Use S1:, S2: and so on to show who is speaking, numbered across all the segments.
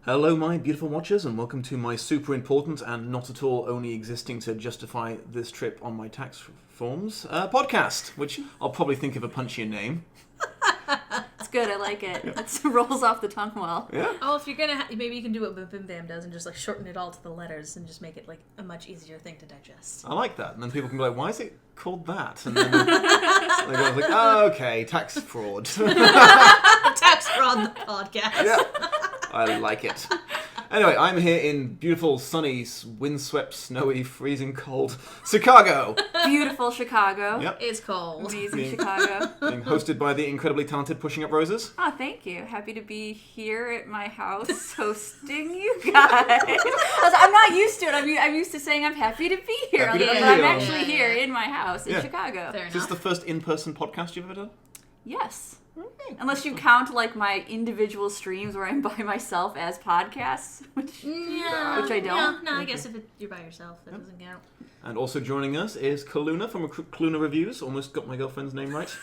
S1: Hello, my beautiful watchers, and welcome to my super important and not at all only existing to justify this trip on my tax forms podcast, which I'll probably think of a punchier name.
S2: It's good, I like it. It rolls off the tongue well.
S1: Yeah.
S3: Oh, if you're gonna, maybe you can do what Bim Bim Bam does and just like shorten it all to the letters and just make it like a much easier thing to digest.
S1: I like that, and then people can be like, "Why is it called that?" And then they go like, "Oh, okay, tax fraud."
S3: Tax fraud, the podcast.
S1: Yeah, I like it. Anyway, I'm here in beautiful, sunny, windswept, snowy, freezing cold Chicago.
S2: Beautiful Chicago.
S1: Yep.
S3: It's cold.
S2: Amazing Chicago.
S1: Being hosted by the incredibly talented Pushing Up Roses.
S2: Oh, thank you. Happy to be here at my house hosting you guys. I'm not used to it. I'm used to saying I'm happy to be here.
S1: Happy to
S2: but
S1: be
S2: I'm
S1: here.
S2: actually here in my house in
S1: Yeah.
S2: Chicago.
S3: Fair
S1: Is this
S3: enough.
S1: the first in-person podcast you've ever done?
S2: Yes. Unless you count like my individual streams where I'm by myself as podcasts, which
S3: Yeah,
S2: Which I don't.
S3: Yeah, no, I guess if you're by yourself, that doesn't count.
S1: And also joining us is Calluna from Calluna Reviews. Almost got my girlfriend's name right.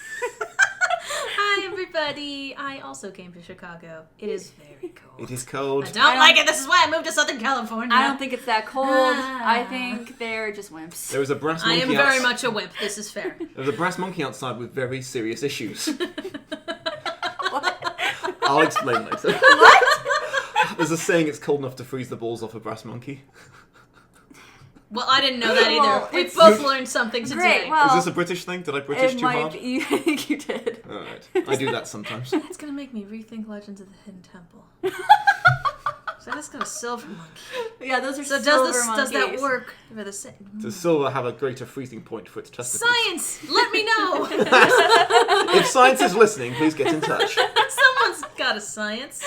S3: Hi, everybody. I also came to Chicago. It is very cold.
S1: It is cold.
S3: I don't like it. This is why I moved to Southern California.
S2: I don't think it's that cold. I think they're just wimps.
S1: There was a brass
S3: I
S1: monkey
S3: am very much a wimp. This is fair.
S1: There was a brass monkey outside with very serious issues. I'll explain later. What? There's a saying it's cold enough to freeze the balls off a brass monkey.
S3: Well, I didn't know that either.
S2: Well,
S3: We
S2: it's-
S3: both learned something today.
S2: Great. Well,
S1: Is this a British thing? Did I British
S2: it
S1: too
S2: might
S1: hard?
S2: be. I think you did.
S1: Alright. I do that sometimes.
S3: It's gonna make me rethink Legends of the Hidden Temple. So I just got a silver monkey.
S2: Yeah, those are
S3: So
S2: silver
S3: does that
S2: monkeys.
S3: work for the same?
S1: Does silver have a greater freezing point for its testicles?
S3: Science, let me know.
S1: If science is listening, please get in touch.
S3: Someone's got a science.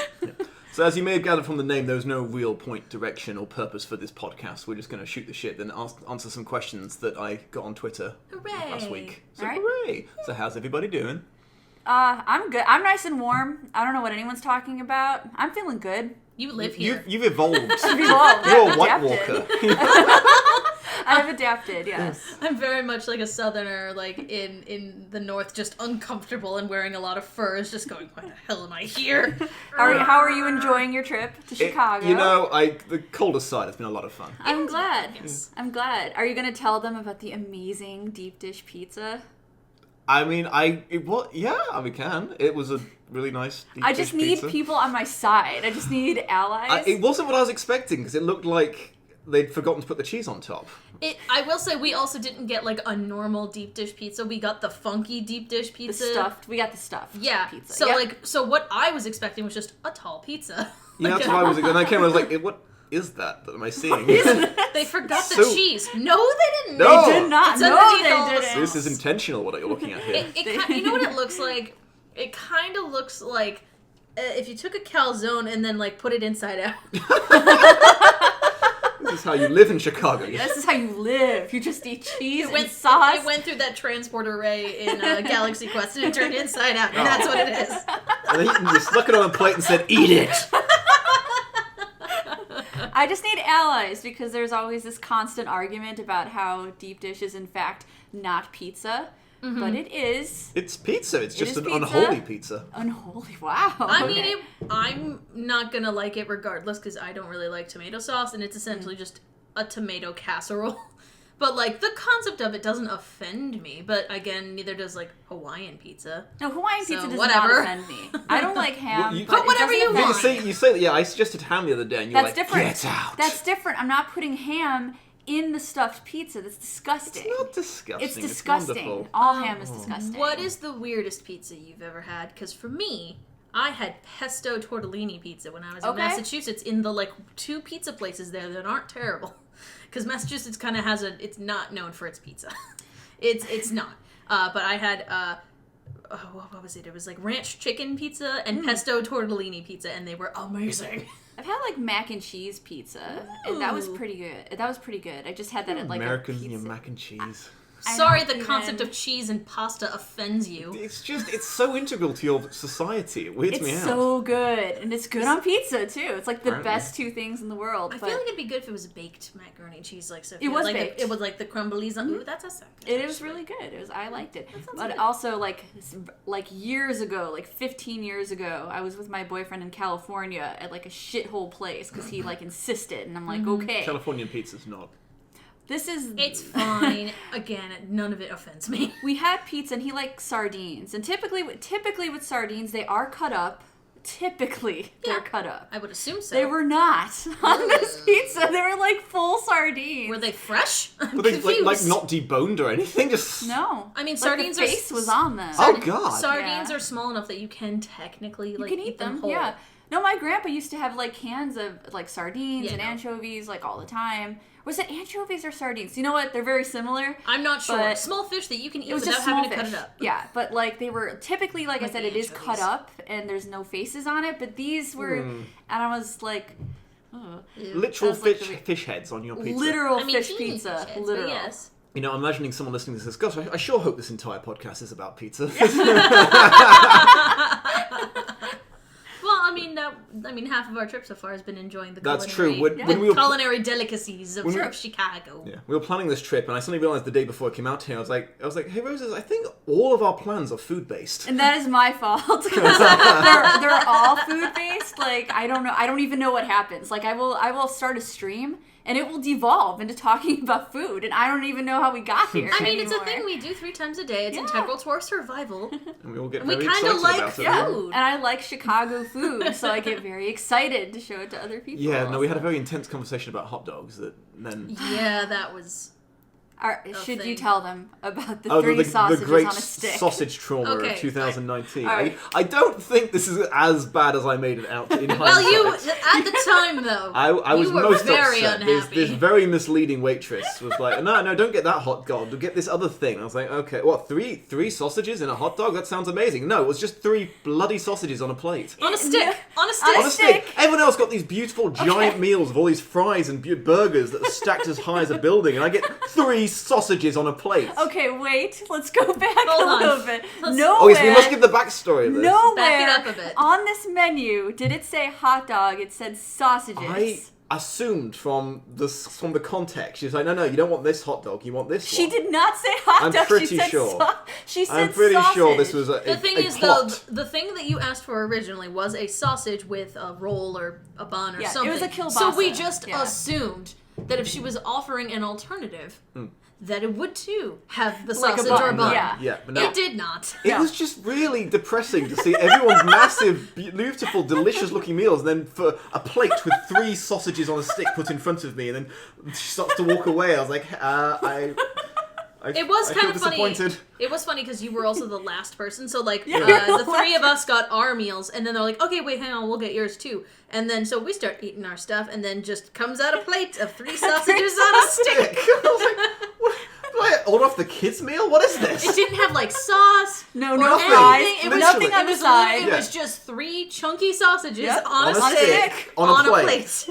S1: So as you may have gathered from the name, there's no real point, direction, or purpose for this podcast. We're just going to shoot the shit and answer some questions that I got on Twitter
S3: Hooray.
S1: last week. So
S2: Alright.
S1: hooray! So how's everybody doing?
S2: I'm good. I'm nice and warm. I don't know what anyone's talking about. I'm feeling good.
S3: You live here.
S1: You've evolved.
S2: Evolved.
S1: You're a
S2: I've
S1: White
S2: adapted.
S1: Walker.
S2: I've adapted, yes.
S3: I'm very much like a southerner, like in the north, just uncomfortable and wearing a lot of furs, just going, why the hell am I here?
S2: How are you enjoying your trip to Chicago?
S1: The colder side has been a lot of fun.
S2: I'm glad.
S3: Yes.
S2: I'm glad. Are you going to tell them about the amazing deep dish pizza?
S1: I mean, we can. It was a really nice deep
S2: I just
S1: dish
S2: need
S1: pizza.
S2: people on my side. I just need allies.
S1: It wasn't what I was expecting, because it looked like they'd forgotten to put the cheese on top.
S3: I will say we also didn't get like a normal deep dish pizza. We got the funky deep dish
S2: the
S3: pizza.
S2: stuffed. We got the stuffed
S3: Yeah.
S2: pizza.
S3: So
S2: Yep.
S3: so what I was expecting was just a tall pizza.
S1: Yeah, that's what I was. And I came and I was like, what is that am I seeing?
S3: They forgot the
S1: So-
S3: cheese. No, they didn't.
S1: No.
S2: They did not.
S3: It's
S2: No,
S3: underneath all
S2: they
S3: the
S2: didn't.
S1: This is intentional, what you're looking at here.
S3: You know what it looks like? It kind of looks like if you took a calzone and then like put it inside out.
S1: This is how you live in Chicago.
S2: This is how you live. You just eat cheese
S3: It went,
S2: and sauce.
S3: it went through that transport array in Galaxy Quest and it turned inside out, and that's what it is.
S1: And then you stuck it on a plate and said, eat it!
S2: I just need allies because there's always this constant argument about how deep dish is in fact not pizza, but it is.
S1: It's pizza. It's just
S2: is
S1: an
S2: pizza.
S1: unholy pizza.
S2: Unholy. Wow.
S3: I
S2: Okay.
S3: mean, I'm not gonna like it regardless because I don't really like tomato sauce, and it's essentially just a tomato casserole. But like the concept of it doesn't offend me. But again, neither does like Hawaiian pizza.
S2: No, Hawaiian
S3: So,
S2: pizza does
S3: whatever.
S2: not offend me. I don't like ham.
S1: Well, you-
S2: but
S3: Put whatever
S2: it
S3: you
S2: doesn't
S3: want.
S2: offend me.
S1: You say that, yeah, I suggested ham the other day, and you're
S2: That's
S1: like,
S2: different.
S1: get out!
S2: That's different. I'm not putting ham in the stuffed pizza. That's disgusting.
S1: It's not disgusting.
S2: It's disgusting.
S1: It's wonderful.
S2: All ham is disgusting.
S3: What is the weirdest pizza you've ever had? Because for me, I had pesto tortellini pizza when I was in
S2: Okay.
S3: Massachusetts in the like 2 pizza places there that aren't terrible. Because Massachusetts kind of has it's not known for its pizza. It's not. But I had what was it? It was like ranch chicken pizza and pesto tortellini pizza, and they were amazing.
S2: I've had like mac and cheese pizza, and that was pretty good. I just had that at like
S1: Americans
S2: a
S1: and your
S2: pizza.
S1: mac and cheese.
S3: Sorry, the concept of cheese and pasta offends you.
S1: It's so integral to your society. It weirds me out.
S2: It's so good, and it's good on pizza too. It's like the
S1: Apparently.
S2: best two things in the world.
S3: I feel like it'd be good if it was baked macaroni and cheese, like so.
S2: It was
S3: like
S2: baked.
S3: It was like the crumblies on. Ooh, that's a second.
S2: It was really good. I liked it. But
S3: good.
S2: also, like years ago, like 15 years ago, I was with my boyfriend in California at like a shithole place because he like insisted, and I'm like, okay,
S1: Californian pizza's not.
S2: this is.
S3: It's fine. Again, none of it offends me.
S2: We had pizza, and he liked sardines, and typically with sardines, they are cut up. Typically, they're cut up.
S3: I would assume so.
S2: They were not on this pizza. They were like full sardines.
S3: Were they fresh?
S1: Were they like not deboned or anything? Just
S2: No.
S3: I mean,
S2: Like,
S3: sardines
S2: the face
S3: are
S2: was on them.
S1: Oh, God.
S3: Sardines
S2: Yeah.
S3: are small enough that you can technically
S2: You
S3: like
S2: can eat them,
S3: whole.
S2: yeah. No, my grandpa used to have like cans of like sardines
S3: Yeah,
S2: and
S3: no.
S2: anchovies like all the time. Was it anchovies or sardines? You know what? They're very similar.
S3: I'm not sure.
S2: But
S3: small fish that you can eat
S2: It was
S3: without
S2: just small
S3: having to
S2: fish.
S3: cut it up.
S2: Yeah, but like they were typically, like I
S3: Like
S2: said,
S3: the
S2: it is
S3: anchovies.
S2: cut up and there's no faces on it. But these were, and I was like, ugh.
S1: literal
S2: That was like
S1: fish heads on your pizza.
S2: Literal
S3: I mean,
S2: fish
S3: teeny
S2: pizza.
S3: fish heads, but
S2: Literal.
S3: yes.
S1: You know, I'm imagining someone listening to this. Gosh, I sure hope this entire podcast is about pizza.
S3: Well, I mean, half of our trip so far has been enjoying the
S1: That's
S3: culinary,
S1: true. When we were
S3: culinary delicacies of
S1: when we-
S3: Chicago.
S1: Yeah, we were planning this trip, and I suddenly realized the day before I came out here, I was like, hey Roses, I think all of our plans are food based.
S2: And that is my fault. 'Cause they're all food based. Like I don't know. I don't even know what happens. Like I will start a stream and it will devolve into talking about food, and I don't even know how we got here.
S3: I mean, it's a
S2: anymore.
S3: thing we do 3 times a day. It's
S2: Yeah.
S3: integral to our survival.
S1: And we all get
S3: We
S1: very
S3: kinda
S1: excited
S3: like
S1: about it.
S2: Yeah,
S3: food.
S2: and I like Chicago food, so I get very excited to show it to other people.
S1: Yeah, no, we had a
S2: also.
S1: very intense conversation about hot dogs that then...
S3: Yeah, that was...
S2: Should you
S3: thing.
S2: tell them about the
S1: Oh,
S2: 3 sausages
S1: the great
S2: on a stick?
S1: sausage trauma
S3: Okay,
S1: of 2019.
S2: all right.
S1: I don't think this is as bad as I made it out in
S3: Well,
S1: hindsight.
S3: at the time, though,
S1: I was
S3: you were
S1: most
S3: very
S1: upset.
S3: unhappy.
S1: This very misleading waitress was like, no, don't get that hot dog. Get this other thing. I was like, okay, what, three sausages in a hot dog? That sounds amazing. No, it was just 3 bloody sausages on a plate.
S3: on a stick. On a
S2: On
S3: stick.
S2: a
S1: On a stick.
S2: stick.
S1: Everyone else got these beautiful giant meals of all these fries and burgers that are stacked as high as a building, and I get 3 sausages on a plate.
S2: Okay, wait. Let's go back
S3: Hold
S2: a
S3: on.
S2: little bit.
S3: Let's-
S2: Nowhere.
S1: Oh yes, we must give the backstory of this.
S2: Nowhere
S3: Back it up a bit.
S2: on this menu did it say hot dog. It said sausages.
S1: I assumed from the context, she was like, no, you don't want this hot dog, you want this
S2: She
S1: one.
S2: did not say hot
S1: I'm
S2: dog.
S1: pretty
S2: she said
S1: sure.
S2: She said
S1: I'm pretty
S2: sausage.
S1: sure this was a
S3: The thing
S1: a
S3: is,
S1: plot.
S3: though, the thing that you asked for originally was a sausage with a roll or a bun or
S2: Yeah, it
S3: something.
S2: was a kielbasa.
S3: So we just
S2: Yeah.
S3: assumed that if she was offering an alternative, that it would too have the
S2: Like a
S3: sausage or
S2: bun,
S3: bun.
S2: yeah.
S1: Yeah, but no.
S3: It did not.
S1: It was just really depressing to see everyone's massive, beautiful, delicious-looking meals, and then for a plate with 3 sausages on a stick put in front of me, and then she starts to walk away. I was like,
S3: It was
S1: I
S3: kind
S1: feel
S3: of funny.
S1: disappointed.
S3: It was funny because you were also the last person. So like
S2: Yeah,
S3: the 3 of us got our meals, and then they're like, "Okay, wait, hang on, we'll get yours too." And then so we start eating our stuff, and then just comes out a plate of 3 sausages on a stick.
S1: I was like, what? Do I order off the kids' meal? What is this?
S3: It didn't have like sauce.
S2: No,
S3: or
S2: no
S3: anything.
S2: fries.
S3: It was
S1: Literally.
S2: Nothing on
S3: It
S2: the
S3: was
S2: side.
S3: literally- It was just 3 chunky sausages
S2: Yep.
S3: on a
S1: on a
S3: stick.
S1: stick, on a plate. This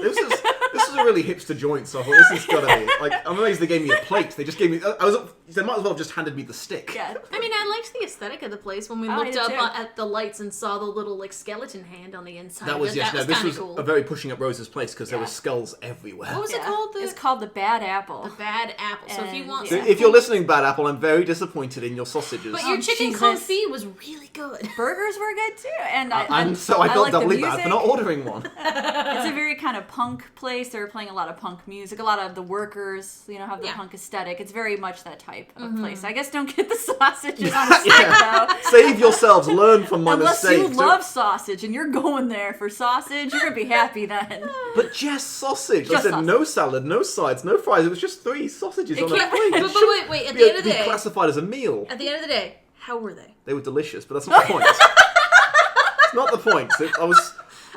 S1: was a really hipster joint, so I thought this is gotta be like. I'm amazed they gave me a plate. They just gave me. They might as well have just handed me the stick.
S2: Yeah.
S3: I mean, I liked the aesthetic of the place when we
S2: I
S3: looked
S2: did
S3: up
S2: too.
S3: at the lights and saw the little like skeleton hand on the inside.
S1: That was
S3: That
S1: yes. No, this
S3: kinda
S1: was
S3: cool.
S1: a very pushing up Rose's place because there
S2: Yeah.
S1: were skulls everywhere.
S3: What was it
S2: Yeah.
S3: called?
S2: It's called the Bad Apple.
S3: The Bad Apple. So if you
S2: And,
S3: want,
S2: yeah.
S3: some
S1: If you're listening, Bad Apple, I'm very disappointed in your sausages.
S3: but your
S2: Oh,
S3: chicken
S2: Jesus.
S3: confit was really good.
S2: Burgers were good too, and I
S1: and so I felt
S2: like the
S1: doubly bad
S2: music.
S1: for not ordering one.
S2: It's a very kind of punk place. They were playing a lot of punk music. A lot of the workers, have the
S3: Yeah.
S2: punk aesthetic. It's very much that type of place. I guess don't get the sausages on a stick though.
S1: Save yourselves. Learn from my
S2: Unless
S1: mistakes.
S2: you love sausage and you're going there for sausage, you're gonna be happy then.
S1: But just sausage.
S2: Just
S1: I said
S2: sausage.
S1: no salad, no sides, no fries. It was just 3 sausages on a
S3: can't-
S1: plate.
S3: but wait, at
S1: Be-
S3: the end of the
S1: be
S3: day,
S1: classified as a meal.
S3: at the end of the day, how were they?
S1: They were delicious, but that's not the point. It's not the point.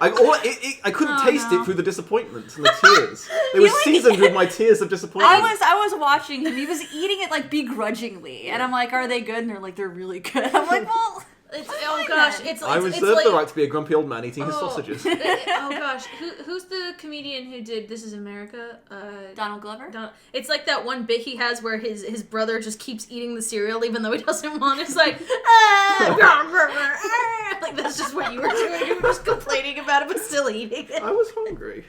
S1: I couldn't taste it through the disappointment and the tears. They were seasoned with my tears of disappointment.
S2: I was watching him. He was eating it like begrudgingly, and I'm like, "Are they good?" And they're like, "They're really good." I'm like, "Well."
S3: Oh gosh,
S1: I reserve
S3: like,
S1: the right to be a grumpy old man eating his sausages.
S3: Oh gosh, who's the comedian who did This Is America?
S2: Donald Glover?
S3: It's like that one bit he has where his brother just keeps eating the cereal even though he doesn't want. It's like, like that's just what you were doing. You were just complaining about it but still eating it.
S1: I was hungry.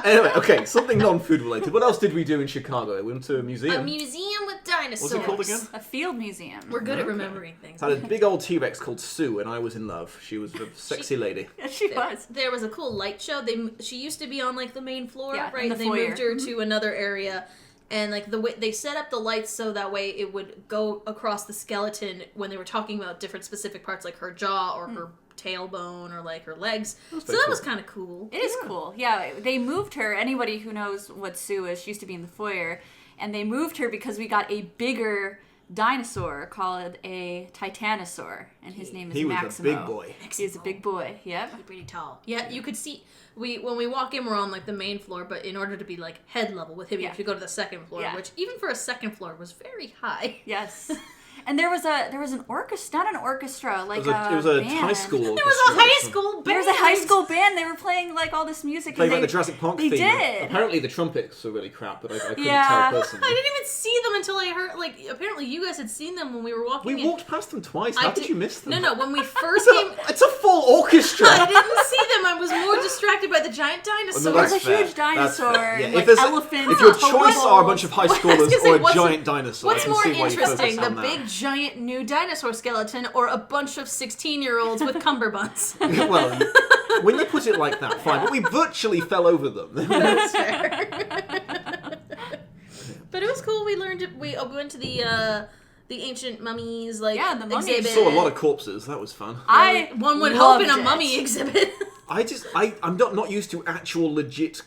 S1: Anyway, okay, something non-food related. What else did we do in Chicago? We went to a museum.
S3: A museum with dinosaurs.
S1: What's it called again?
S2: A field museum.
S3: We're good at remembering things.
S1: Had a big old T-Rex called Sue, and I was in love. She was a sexy lady.
S2: Yeah, she was.
S3: There was a cool light show. She used to be on like the main floor,
S2: Yeah,
S3: right?
S2: in the
S3: They
S2: foyer.
S3: moved her to another area, and like the way they set up the lights so that way it would go across the skeleton when they were talking about different specific parts, like her jaw or her tailbone or like her legs. So that was kind of cool.
S2: It is cool. Yeah, they moved her. Anybody who knows what Sue is, she used to be in the foyer, and they moved her because we got a bigger dinosaur called a Titanosaur, and his name is
S1: He was
S2: Maximo.
S1: a big boy.
S2: He's a big boy. Yep.
S3: He's pretty tall. Yeah, you could see when we walk in, we're on like the main floor, but in order to be like head level with him, you have to go to the second floor, which even for a second floor was very high.
S2: Yes. And there was an orchestra, not an orchestra, like
S1: It was a
S2: band.
S1: high school orchestra.
S3: There was a high school band.
S2: There was a high school band. They were playing like all this music.
S1: Played
S2: and
S1: like the Jurassic Park
S2: they
S1: theme.
S2: did.
S1: Apparently the trumpets were really crap, but I couldn't
S2: Yeah.
S1: tell personally.
S3: I didn't even see them until I heard, like, apparently you guys had seen them when we were walking
S1: We
S3: in.
S1: walked past them twice. How did you miss them?
S3: No, when we first came...
S1: It's a full orchestra.
S3: I didn't see them. I was more distracted by the giant dinosaur.
S1: No,
S2: There's
S1: that's
S2: a
S1: fair.
S2: huge dinosaur,
S1: That's fair.
S2: and,
S1: Yeah,
S2: like,
S1: if
S2: elephants.
S1: If your
S2: and
S1: choice
S2: hobos.
S1: are a bunch of high schoolers
S3: say,
S1: or a
S3: what's-
S1: giant dinosaur,
S3: What's
S1: I can
S3: more
S1: see why you focus
S3: interesting, the
S1: on that.
S3: big giant new dinosaur skeleton or a bunch of 16-year-olds with cummerbunds?
S1: Well, when you put it like that, fine. But we virtually fell over them.
S3: That's fair. But it was cool. We learned. We went to the ancient mummies the
S2: mummies.
S3: exhibit.
S1: Saw a lot of corpses. That was fun.
S3: One would hope
S2: loved
S3: in a
S2: it.
S3: mummy exhibit.
S1: I'm not used to actual legit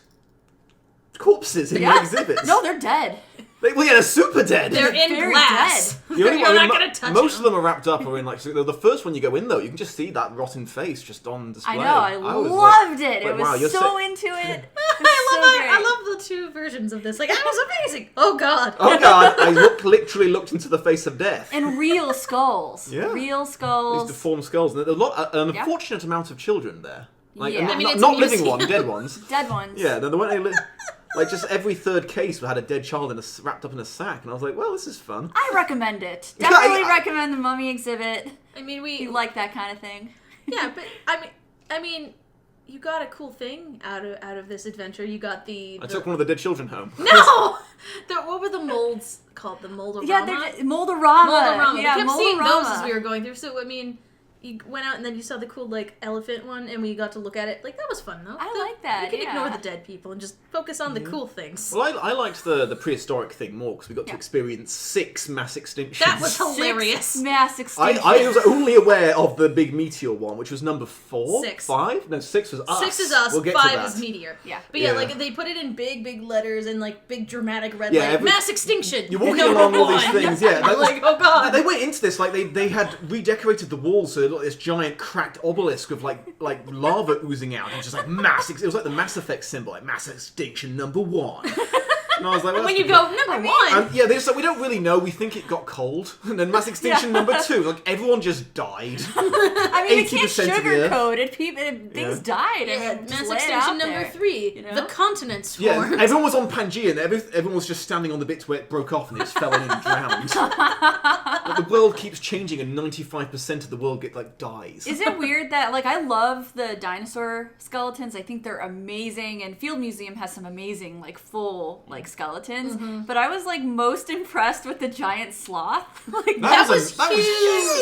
S1: corpses in my exhibits.
S2: No, they're dead.
S1: They're super dead.
S3: They're in
S2: Very
S3: glass.
S1: The only
S3: You're
S1: one-
S3: not gonna touch
S1: most
S3: them.
S1: of them are wrapped up or in like the first one you go in though, you can just see that rotten face just on display.
S2: I know. I
S1: was
S2: loved it.
S1: like,
S2: It was
S1: wow, you're
S2: so
S1: sick.
S2: into it.
S3: I love the two versions of this. Like, that was amazing. Oh god.
S1: Oh god, I literally looked into the face of death.
S2: And real skulls.
S1: Yeah.
S2: Real
S1: These
S2: skulls.
S1: deformed skulls, and there's an unfortunate amount of children there. Like,
S2: Yeah. I mean,
S3: it's
S1: not
S3: a
S1: living
S3: museum.
S1: ones, dead ones.
S2: Dead ones.
S1: Yeah, they weren't. Like just every third case had a dead child wrapped up in a sack, and I was like, well, this is fun.
S2: I recommend it. Definitely recommend the mummy exhibit.
S3: I mean,
S2: If you like that kind of thing.
S3: Yeah, but I mean, you got a cool thing out of this adventure. You got the
S1: I took one of the dead children home.
S3: No! What were the molds called? The Moldorama?
S2: Yeah, they're Moldorama.
S3: Moldorama.
S2: Yeah,
S3: we kept seeing those
S2: Moldorama.
S3: as we were going through. So, I mean, you went out and then you saw the cool, like, elephant one, and we got to look at it. Like, that was fun, though.
S2: I like that,
S3: We can
S2: yeah.
S3: ignore the dead people and just focus on the cool things.
S1: Well, I liked the prehistoric thing more because we got to experience 6 mass extinctions.
S3: That was hilarious.
S2: 6 mass extinctions.
S1: I was only aware of the big meteor one, which was number 4?
S3: 6.
S1: 5? No, 6 was us.
S3: 6 is us,
S1: We'll get to
S3: 5
S1: that.
S3: is meteor.
S2: Yeah.
S3: But yeah,
S1: Yeah.
S3: like, they put it in big letters and, like, big dramatic red
S1: Yeah,
S3: light. Mass extinction!
S1: You're walking
S3: Number
S1: along all these
S3: 1.
S1: things, yeah.
S3: You're like, oh god!
S1: They went into this like they had redecorated the walls so they looked like this giant cracked obelisk of like lava oozing out. It was just like it was like the Mass Effect symbol, like mass extinction number 1. And I was like, well,
S3: when
S1: that's
S3: you go, number 1!
S1: and yeah, we don't really know. We think it got cold, and then mass extinction number 2. Like everyone just died.
S2: I mean, you can't
S1: 80% of the Earth.
S2: sugarcoat it. Things died.
S3: Yeah,
S2: and
S3: mass
S2: just lay it
S3: extinction
S2: out
S3: number
S2: there.
S3: 3.
S2: you know?
S3: The continents
S1: Yeah,
S3: formed.
S1: everyone was on Pangaea, and everyone was just standing on the bits where it broke off, and they just fell in and drowned. But the world keeps changing, and 95% of the world dies.
S2: Is it weird that, like, I love the dinosaur skeletons. I think they're amazing, and Field Museum has some amazing, like, full, like, skeletons. But I was, like, most impressed with the giant sloth. Like,
S3: That was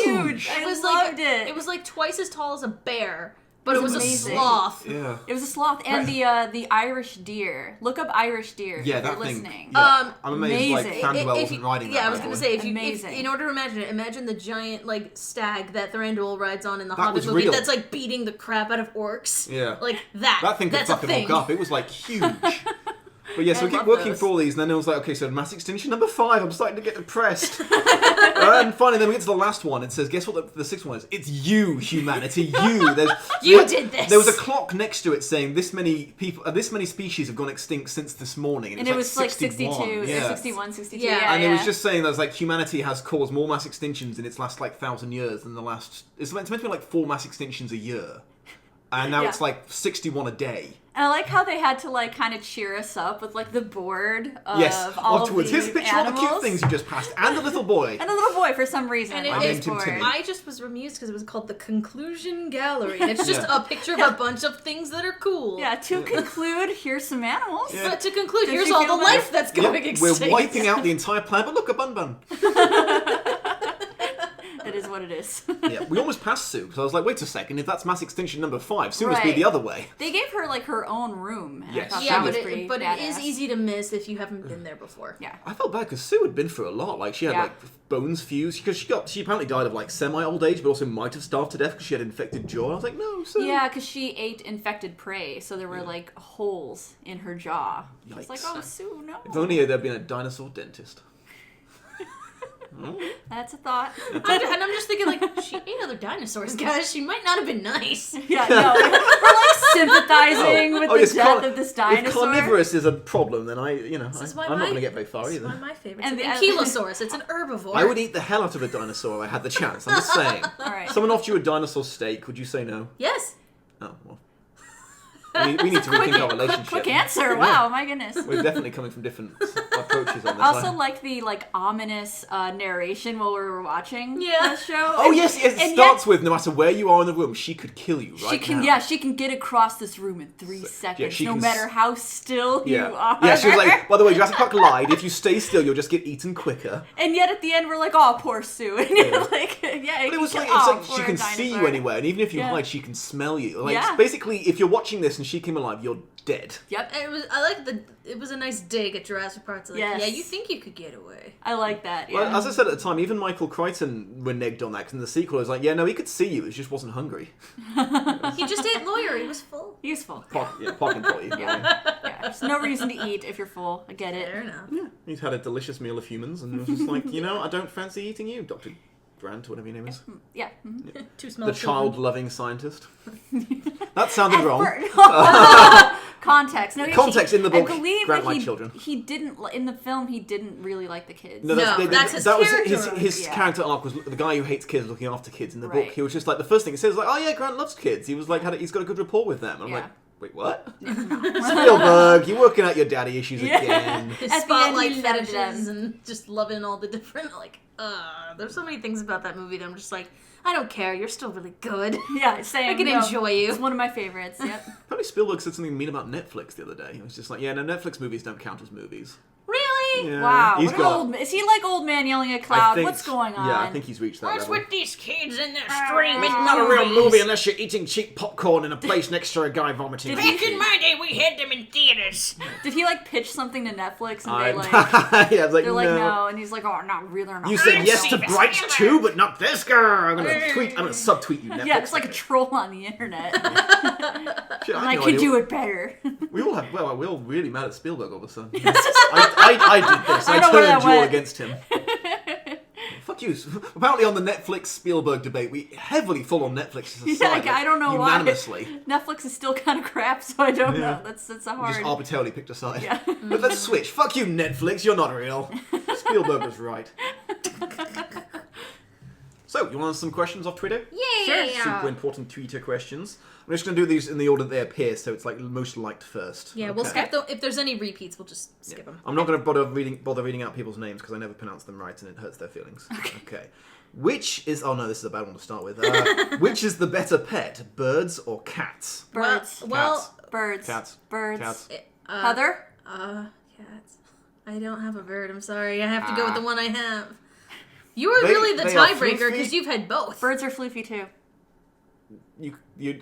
S2: huge. I loved it.
S3: It was like twice as tall as a bear, but it was
S2: amazing.
S3: a sloth.
S1: Yeah.
S2: It was a sloth and the Irish deer. Look up Irish deer
S1: Yeah,
S2: if
S1: that
S2: you're
S1: thing.
S2: listening.
S1: Yeah. I'm amazed
S2: amazing.
S1: Thranduil
S3: If
S1: wasn't riding that.
S3: Yeah, I
S1: by
S3: was
S1: the
S3: gonna
S1: way.
S3: say, if
S2: Amazing.
S3: in order to imagine the giant like stag that Thranduil rides on in the
S1: That
S3: Hobbit
S1: was
S3: movie
S1: real.
S3: that's like beating the crap out of orcs.
S1: Yeah.
S3: Like that.
S1: That thing could
S3: that's a
S1: fucking
S3: thing.
S1: walk up. It was like huge. But yes,
S3: I
S1: we keep
S3: love
S1: working
S3: those.
S1: for all these, and then it was like, okay, so mass extinction number 5. I'm starting to get depressed. And finally, then we get to the last one. It says, guess what the 6th one is? It's you, humanity. You.
S3: You did this.
S1: There was a clock next to it saying this many people, this many species have gone extinct since this morning,
S2: And it was like 62, 61, 62. Yeah,
S1: and it was just saying that like humanity has caused more mass extinctions in its last like 1,000 years than the last. It's meant to be like 4 mass extinctions a year, and now it's like 61 a day.
S2: And I like how they had to like kind of cheer us up with like the board of
S1: afterwards.
S2: all of the
S1: Here's a picture of all the cute things you just passed, and the little boy.
S2: And a little boy for some reason.
S3: And
S1: I named him Timmy.
S3: I just was amused because it was called the Conclusion Gallery. And it's just a picture of a bunch of things that are cool.
S2: Yeah, to conclude, here's some animals.
S3: But to conclude,
S2: Did
S3: here's
S2: you
S3: all
S2: feel
S3: the
S2: better?
S3: life that's going extinct.
S1: We're wiping out the entire planet, but look, a bun.
S2: It is what it is.
S1: Yeah, we almost passed Sue, because I was like, wait a second, if that's mass extinction number 5, Sue must be the other way.
S2: They gave her like her own room. And
S1: Yes.
S2: I thought
S3: Yeah,
S2: that was pretty
S3: but it
S2: badass.
S3: is easy to miss if you haven't been there before.
S2: Yeah.
S1: I felt bad because Sue had been through a lot. Like she had like bones fused because she apparently died of like semi-old age, but also might have starved to death because she had infected jaw. I was like, no, Sue.
S2: Yeah, because she ate infected prey, so there were like holes in her jaw. I was like, oh, Sue, no.
S1: If only there'd been a dinosaur dentist.
S2: That's a thought.
S3: And I'm just thinking, like, she ate other dinosaurs, guys. She might not have been nice.
S2: Yeah, no, we're like sympathizing with the death of this dinosaur.
S1: If carnivorous is a problem, then I'm not going to get very far
S3: This
S1: either.
S3: is one of my favorites.
S2: And
S3: And
S2: the
S3: Ankylosaurus, it's an herbivore.
S1: I would eat the hell out of a dinosaur if I had the chance. I'm just saying.
S2: All right.
S1: Someone offered you a dinosaur steak, would you say no?
S3: Yes.
S1: Oh, well. We need to rethink our relationship.
S2: Quick answer. Wow, my goodness.
S1: We're definitely coming from different approaches on this.
S2: I also like the ominous narration while we were watching the show.
S1: Oh yes, it starts with no matter where you are in the room, she could kill you right now.
S2: She can get across this room in 3 seconds, no matter how still you are.
S1: Yeah, she was like, by the way, Jurassic Park lied. If you stay still, you'll just get eaten quicker.
S2: And yet at the end, we're like, oh, poor Sue. And you're like, yeah.
S1: But it's like she can see you anywhere, and even if you hide, she can smell you. Like basically, if you're watching this and she came alive, you're dead.
S2: Yep.
S3: It was a nice dig at Jurassic Park. Like, yeah, you think you could get away.
S2: I like that. Yeah.
S1: Well, as I said at the time, even Michael Crichton reneged on that because in the sequel, it was like, yeah, no, he could see you. He just wasn't hungry.
S3: He just ate lawyer. He was full.
S2: He was full.
S1: Parking for you.
S2: Yeah. There's no reason to eat if you're full. I get it.
S3: Fair enough.
S1: Yeah. He's had a delicious meal of humans and was just like, I don't fancy eating you, Dr. Grant, whatever your name is.
S2: Yeah.
S3: Too small.
S1: The child-loving scientist. That sounded wrong.
S2: Context. No,
S1: Context in the book.
S2: I believe
S1: Grant
S2: that
S1: liked children.
S2: He didn't in the film. He didn't really like the kids.
S3: That's his character.
S1: His character arc was the guy who hates kids looking after kids in the book. He was just like the first thing it says like, oh yeah, Grant loves kids. He was like he's got a good rapport with them. I'm like, wait, what? Spielberg, you're working out your daddy issues again.
S3: His
S2: At
S3: spotlight
S2: the end,
S3: fetishes and just loving all the different there's so many things about that movie that I'm just like, I don't care. You're still really good.
S2: Yeah, same.
S3: I can enjoy you.
S2: It's one of my favorites. Yep.
S1: Apparently Spielberg said something mean about Netflix the other day. He was just like, yeah, no, Netflix movies don't count as movies.
S3: Really?
S1: Yeah.
S2: Wow. Is he like old man yelling at a cloud? What's going on?
S1: Yeah, I think he's reached that
S3: What's
S1: level.
S3: with these kids in their streaming?
S1: It's not a real movie unless you're eating cheap popcorn in a place next to a guy vomiting.
S3: Back in my day, we had them in theaters.
S2: Did he pitch something to Netflix and they
S1: yeah,
S2: they're like no, and he's like, oh, not really. Not
S1: you said yes to Bright 2, but not this girl. I'm gonna subtweet you, Netflix.
S2: Yeah, it's like a troll on the internet.
S1: Shit,
S2: I could do it better.
S1: We all have. Well, we're all really mad at Spielberg all of a sudden. I did this. I turned you all against him. Fuck you. Apparently on the Netflix Spielberg debate, we heavily fall on Netflix as a side.
S2: I don't know
S1: unanimously.
S2: Why. Netflix is still kind of crap, so I don't know. That's a hard.
S1: We just arbitrarily picked a side.
S2: Yeah.
S1: But let's switch. Fuck you, Netflix. You're not real. Spielberg was right. So, you want some questions off Twitter?
S3: Yeah.
S1: Super important Twitter questions. I'm just going to do these in the order they appear, so it's most liked first.
S3: Yeah, we'll skip them. If there's any repeats, we'll just skip them.
S1: I'm not going to bother reading out people's names because I never pronounce them right and it hurts their feelings. Okay. Which is... Oh no, this is a bad one to start with. Which is the better pet, birds or cats?
S2: Birds. Birds.
S1: Cats.
S2: Birds.
S1: Cats.
S2: Heather?
S3: Cats. I don't have a bird, I'm sorry. I have to go with the one I have. You are really the tiebreaker because you've had both.
S2: Birds are floofy too.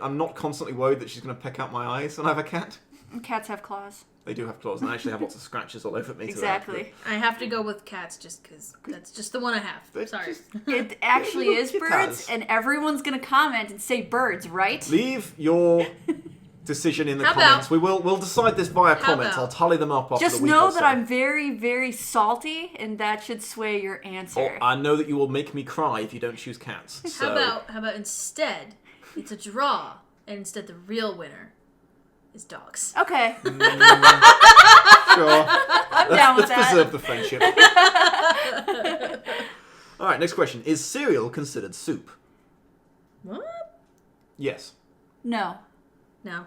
S1: I'm not constantly worried that she's going to peck out my eyes when I have a cat.
S2: Cats have claws.
S1: They do have claws, and I actually have lots of scratches all over me.
S2: Exactly.
S3: I have to go with cats just because that's just the one I have. Sorry.
S2: It actually is birds, and everyone's going to comment and say birds, right?
S1: Leave your decision in the
S3: How
S1: comments.
S3: about-
S1: We'll decide this via comments.
S3: about-
S1: I'll tally them up after
S2: Just
S1: the week
S2: know
S1: or
S2: that
S1: so.
S2: I'm very, very salty, and that should sway your answer.
S1: I know that you will make me cry if you don't choose cats. So.
S3: How about instead, it's a draw, and instead the real winner is dogs.
S2: Okay,
S1: Sure.
S2: I'm down with
S1: Let's
S2: that.
S1: preserve the friendship. All right, next question. Is cereal considered soup?
S3: What?
S1: Yes.
S2: No,
S3: No.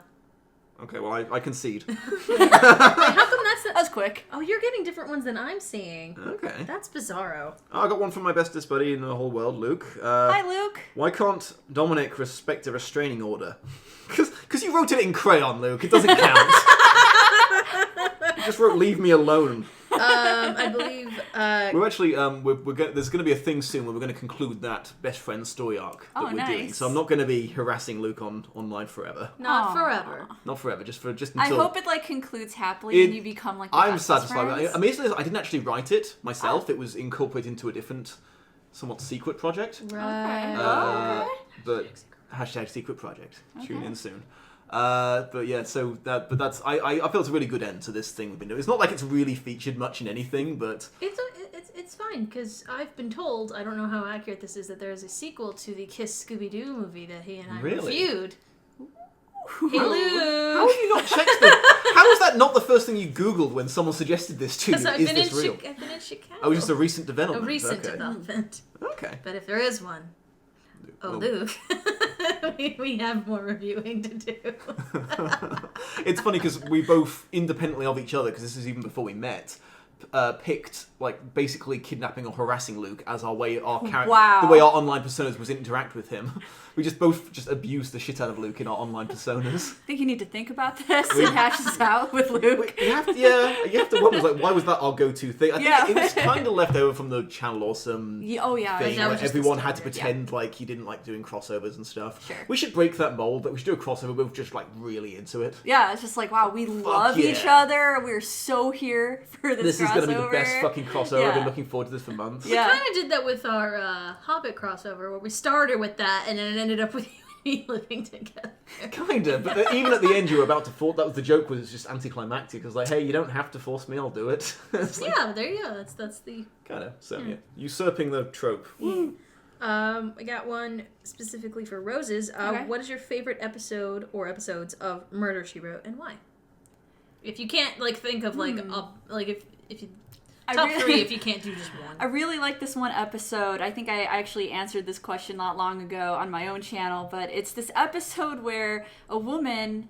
S1: Okay, well, I concede.
S3: Wait, how come that's
S2: that was quick.
S3: Oh, you're getting different ones than I'm seeing.
S1: Okay.
S3: That's bizarro.
S1: I got one from my bestest buddy in the whole world, Luke.
S2: Hi, Luke.
S1: Why can't Dominic respect a restraining order? Because you wrote it in crayon, Luke. It doesn't count. You just wrote "Leave me alone."
S3: I believe.
S1: We're actually there's going to be a thing soon where we're going to conclude that best friend story arc that we're doing.
S2: nice.
S1: So I'm not going to be harassing Luke online forever.
S3: Not
S2: Aw.
S3: forever.
S1: Not forever, just until.
S2: I hope it concludes happily and you become like. The
S1: I'm
S2: bestest
S1: satisfied.
S2: friends.
S1: Amazingly, I didn't actually write it myself. It was incorporated into a different, somewhat secret project.
S3: Right.
S1: But hashtag secret project. Tune in soon. But yeah, so that's I feel it's a really good end to this thing we've been doing. It's not like it's really featured much in anything, but
S3: It's fine because I've been told, I don't know how accurate this is, that there is a sequel to the Kiss Scooby-Doo movie that he and I
S1: Really?
S3: reviewed. Hey
S1: how
S3: Luke!
S1: have you not checked this? How was that not the first thing you Googled when someone suggested this to you?
S3: Because
S1: Is this real?
S3: I've been in Chicago.
S1: Oh, just a recent
S3: A
S1: development.
S3: recent
S1: Okay.
S3: development.
S1: Okay.
S3: But if there is one,
S1: Well-
S3: Luke, we have more reviewing to do.
S1: It's funny because we both, independently of each other, because this is even before we met, picked like basically kidnapping or harassing Luke as our way,
S2: Wow.
S1: the way our online personas was interact with him. We both abused the shit out of Luke in our online personas.
S2: I think you need to think about this and hash this out with Luke.
S1: You have to wonder, like, why was that our go-to thing? I think
S2: Yeah.
S1: it was kind of left over from the Channel Awesome
S2: Oh yeah,
S1: thing,
S3: that
S1: where
S3: was just the
S1: everyone had to
S3: standard,
S1: pretend like you didn't like doing crossovers and stuff.
S2: Sure.
S1: We should break that mold, but we should do a crossover. We're just like really into it.
S2: Yeah, it's just like, wow, we love each
S1: yeah.
S2: other. We're so here for this
S1: This is
S2: crossover.
S1: going to be the best fucking crossover.
S2: Yeah.
S1: I've been looking forward to this for months.
S2: Yeah.
S3: We kind of did that with our Hobbit crossover, where we started with that, and then it ended up with you and me living together.
S1: Kinda, but even at the end you were about to force. That was the joke. Was just anticlimactic. Because like, hey, you don't have to force me. I'll do it. It's like,
S3: Yeah, there you go. That's the.
S1: kind of. So yeah, usurping the trope.
S3: I got one specifically for Roses.
S2: Okay.
S3: What is your favorite episode or episodes of Murder, She Wrote, and why? If you can't like think of like if you top three, if you can't do just one.
S2: I really like this one episode. I think I actually answered this question not long ago on my own channel, but it's this episode where a woman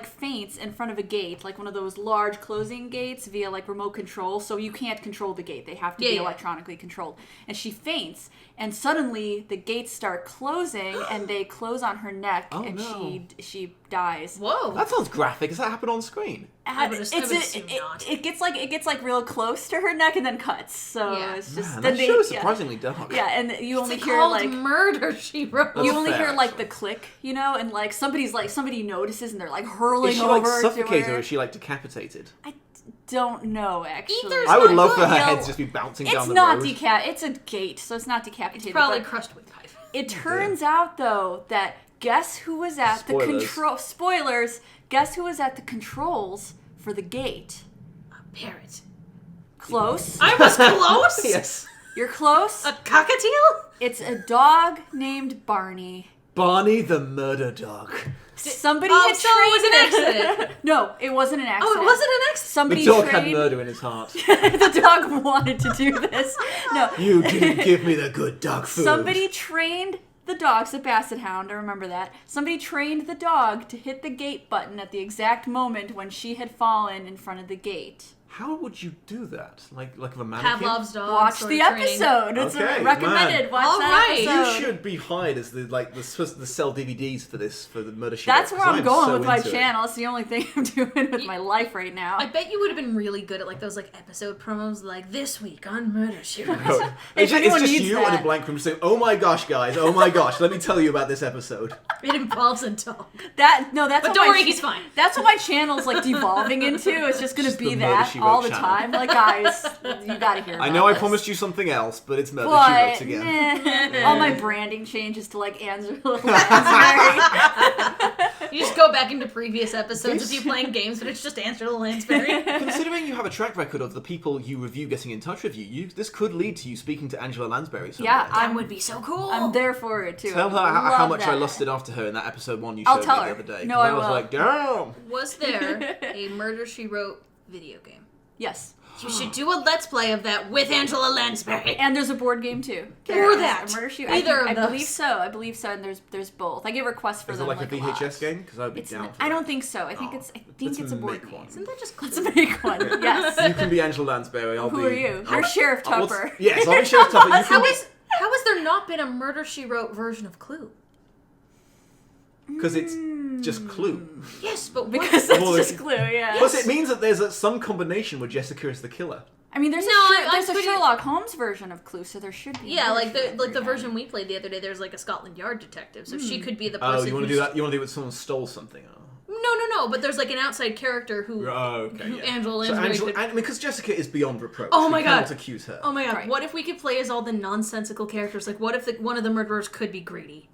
S2: faints in front of a gate, like one of those large closing gates via like remote control, so you can't control the gate. They have to be electronically controlled. And she faints, and suddenly the gates start closing and they close on her neck,
S1: Oh,
S2: and
S1: no.
S2: she dies.
S3: Whoa.
S1: That sounds graphic. Does that happen on screen?
S3: I would assume not.
S2: It gets like real close to her neck and then cuts. So
S3: Yeah.
S2: it's just
S1: Man,
S2: then
S1: that
S2: they,
S1: show is
S2: yeah.
S1: surprisingly dark.
S2: Yeah, and you only
S3: It's
S2: hear
S3: called
S2: like
S3: Murder, She Wrote.
S1: That's
S2: you only
S1: fair,
S2: hear like
S1: actually.
S2: the click, you know, and like somebody notices and they're like hurling
S1: Is she
S2: over
S1: like
S2: to
S1: suffocated
S2: her.
S1: or is she like decapitated?
S2: I don't know actually.
S3: Either's
S1: I would
S3: not
S1: love for
S3: good.
S1: her
S2: Yeah,
S1: head to just be bouncing
S2: It's
S1: down the
S2: not
S1: road.
S2: It's a gate, so it's not decapitated.
S3: Probably
S2: but
S3: crushed with pipe.
S2: it turns out though that guess who was at the
S1: Spoilers.
S2: control spoilers, guess who was at the controls for the gate?
S3: A parrot.
S2: Close.
S3: I was close.
S1: Yes.
S2: You're close.
S3: A cockatiel.
S2: It's a dog named Barney.
S1: Barney the murder dog.
S2: Somebody
S3: Oh,
S2: had
S3: so it was an
S2: trained
S3: accident.
S2: No, it wasn't an
S3: Oh,
S2: accident.
S3: it wasn't an accident.
S2: Somebody
S1: The dog had
S2: trained.
S1: murder in his heart.
S2: The dog wanted to do this. No,
S1: You didn't give me the good dog food.
S2: somebody trained the dog. It's a basset hound. I remember that. Somebody trained the dog to hit the gate button at the exact moment when she had fallen in front of the gate.
S1: How would you do that? Like a mannequin?
S3: Pavlov's dog.
S2: Watch
S3: sort
S2: the
S3: of training.
S2: episode. It's
S1: Okay,
S2: recommended.
S1: man.
S2: Watch
S3: All
S2: that
S3: right.
S1: You
S2: episode.
S1: should be hired as the sell DVDs for the murder show.
S2: That's where I'm going with my
S1: into it.
S2: channel. It's the only thing I'm doing with my life right now.
S3: I bet you would have been really good at like those like episode promos, like this week on Murder, She Wrote.
S1: No.
S2: If
S1: It's
S2: anyone
S1: just
S2: needs
S1: you
S2: that.
S1: on a blank room saying, "Oh my gosh, guys! Oh my gosh! Let me tell you about this episode."
S3: It involves a dog.
S2: That's
S3: But
S2: what
S3: don't
S2: my
S3: worry, he's fine.
S2: That's what my channel's like devolving into. It's just gonna
S1: Just
S2: be
S1: the Murder,
S2: that
S1: She Wrote
S2: all the
S1: channel.
S2: time. Like, guys, you gotta hear.
S1: I
S2: about
S1: know I
S2: this.
S1: promised you something else, but it's murder. She
S2: But
S1: wrote again.
S2: all my branding changes to like Angela Lansbury.
S3: You just go back into previous episodes of you playing games, but it's just Angela Lansbury.
S1: Considering you have a track record of the people you review getting in touch with you, this could lead to you speaking to Angela Lansbury someday.
S2: Yeah,
S3: That would be so cool.
S2: I'm there for it too.
S1: Tell her how much I lusted after her in that episode 1 you
S2: I'll
S1: showed
S2: tell
S1: me
S2: her.
S1: the other day.
S2: No, I
S1: was
S2: will.
S1: like, damn!
S3: Was there a Murder, She Wrote video game?
S2: Yes.
S3: You should do a Let's Play of that with Angela Lansbury.
S2: And there's a board game too.
S3: Or
S2: There's
S3: that.
S2: a Murder She
S3: Either of
S2: I
S3: those.
S2: believe so. I believe so. And there's both. I get requests for
S1: Is it
S2: them
S1: like a VHS
S2: lot.
S1: game? Because I'd be
S2: It's
S1: down for
S2: I
S1: that.
S2: don't think so. I think it's
S1: Let's
S2: a board
S1: make
S2: game.
S1: one.
S3: Isn't that just
S2: Let's make one. Yes.
S1: You can be Angela Lansbury. I'll
S2: Who
S1: be...
S2: are you? You're Sheriff
S1: What's-
S2: Tupper.
S1: Yes, I'll be Sheriff Tupper. You can
S3: How
S1: be...
S3: has there not been a Murder, She Wrote version of Clue?
S1: Because it's just Clue.
S3: Yes, but
S2: Because
S1: Well,
S2: that's just Clue, yeah.
S1: Plus, it means that there's some combination where Jessica is the killer.
S2: I mean, there's
S3: I'm
S2: a
S3: pretty-
S2: Sherlock Holmes version of Clue, so there should be.
S3: Yeah,
S2: a
S3: like
S2: version
S3: the
S2: of
S3: version we played the other day. There's like a Scotland Yard detective, so she could be the
S1: Oh,
S3: person.
S1: you want to
S3: who's-
S1: do that? You want to do it when someone stole something? Oh.
S3: No. But there's like an outside character who.
S1: Oh, okay,
S3: who
S1: yeah.
S3: Angela
S1: So
S3: Lansbury could-
S1: because Jessica is beyond reproach.
S3: Oh my
S1: we
S3: God.
S1: cannot accuse her.
S3: Oh my god!
S2: Right.
S3: What if we could play as all the nonsensical characters? Like, what if one of the murderers could be greedy?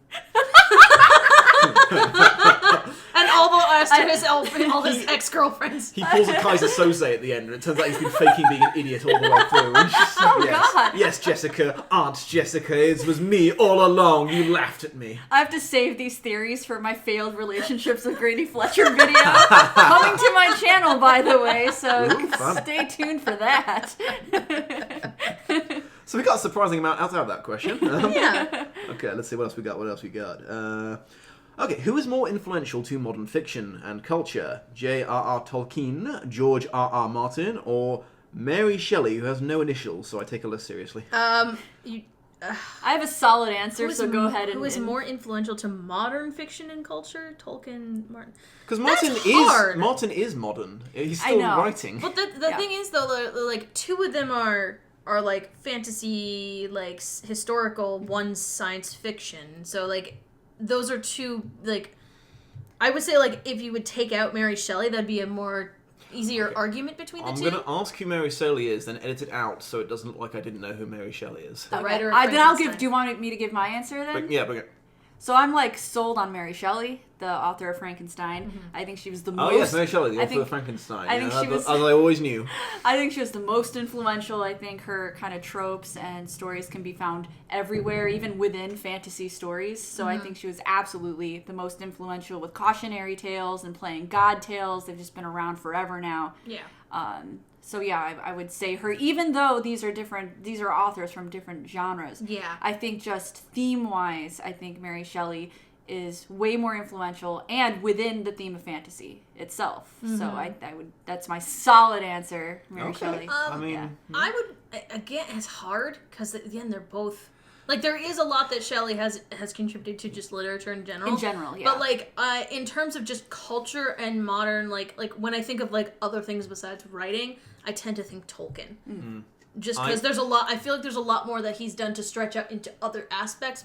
S3: And all his ex-girlfriends.
S1: He pulls a Kaiser Soze at the end, and it turns out he's been faking being an idiot all the way through. And she's like,
S2: Oh,
S1: yes,
S2: God.
S1: yes, Jessica, Aunt Jessica, it was me all along. You laughed at me.
S2: I have to save these theories for my failed relationships with Grady Fletcher video. Coming to my channel, by the way, so
S1: Ooh, fun.
S2: stay tuned for that.
S1: So we got a surprising amount out of that question.
S3: Yeah.
S1: Okay, let's see what else we got. Okay, who is more influential to modern fiction and culture? J.R.R. Tolkien, George R.R. Martin, or Mary Shelley, who has no initials, so I take her less seriously.
S2: I have a solid answer, so go ahead and...
S3: Who is more influential to modern fiction and culture? Tolkien, Martin.
S1: Because
S3: That's hard.
S1: Martin is modern. He's
S2: I
S1: still
S2: know.
S1: writing.
S3: But the
S2: Yeah.
S3: thing is, though, like two of them are like fantasy, like historical. One's science fiction. So like those are two. Like I would say, like if you would take out Mary Shelley, that'd be a more easier argument between the
S1: I'm
S3: two.
S1: going to ask who Mary Shelley is, then edit it out so it doesn't look like I didn't know who Mary Shelley is.
S3: The writer of
S2: Then I'll give...
S3: Frankenstein.
S2: Do you want me to give my answer, then?
S1: But yeah, but
S2: So I'm, like, sold on Mary Shelley, the author of Frankenstein. I think she was the
S1: oh
S2: most...
S1: yes, Mary Shelley, the
S2: I
S1: author
S2: think-
S1: of Frankenstein.
S2: I think she was-
S1: as I always knew.
S2: I think she was the most influential. I think her kind of tropes and stories can be found everywhere, even within fantasy stories. So I think she was absolutely the most influential with cautionary tales and playing god tales. They've just been around forever now.
S3: Yeah.
S2: So yeah, I would say her, even though these are authors from different genres.
S3: Yeah.
S2: I think just theme-wise, I think Mary Shelley is way more influential and within the theme of fantasy itself. So I would, that's my solid answer, Mary
S1: Okay.
S2: Shelley.
S1: I mean,
S2: yeah.
S3: I would again. It's hard because again, they're both like there is a lot that Shelley has contributed to just literature in general.
S2: In general, yeah.
S3: But like in terms of just culture and modern, like when I think of like other things besides writing, I tend to think Tolkien. Just because there's a lot, I feel like there's a lot more that he's done to stretch out into other aspects,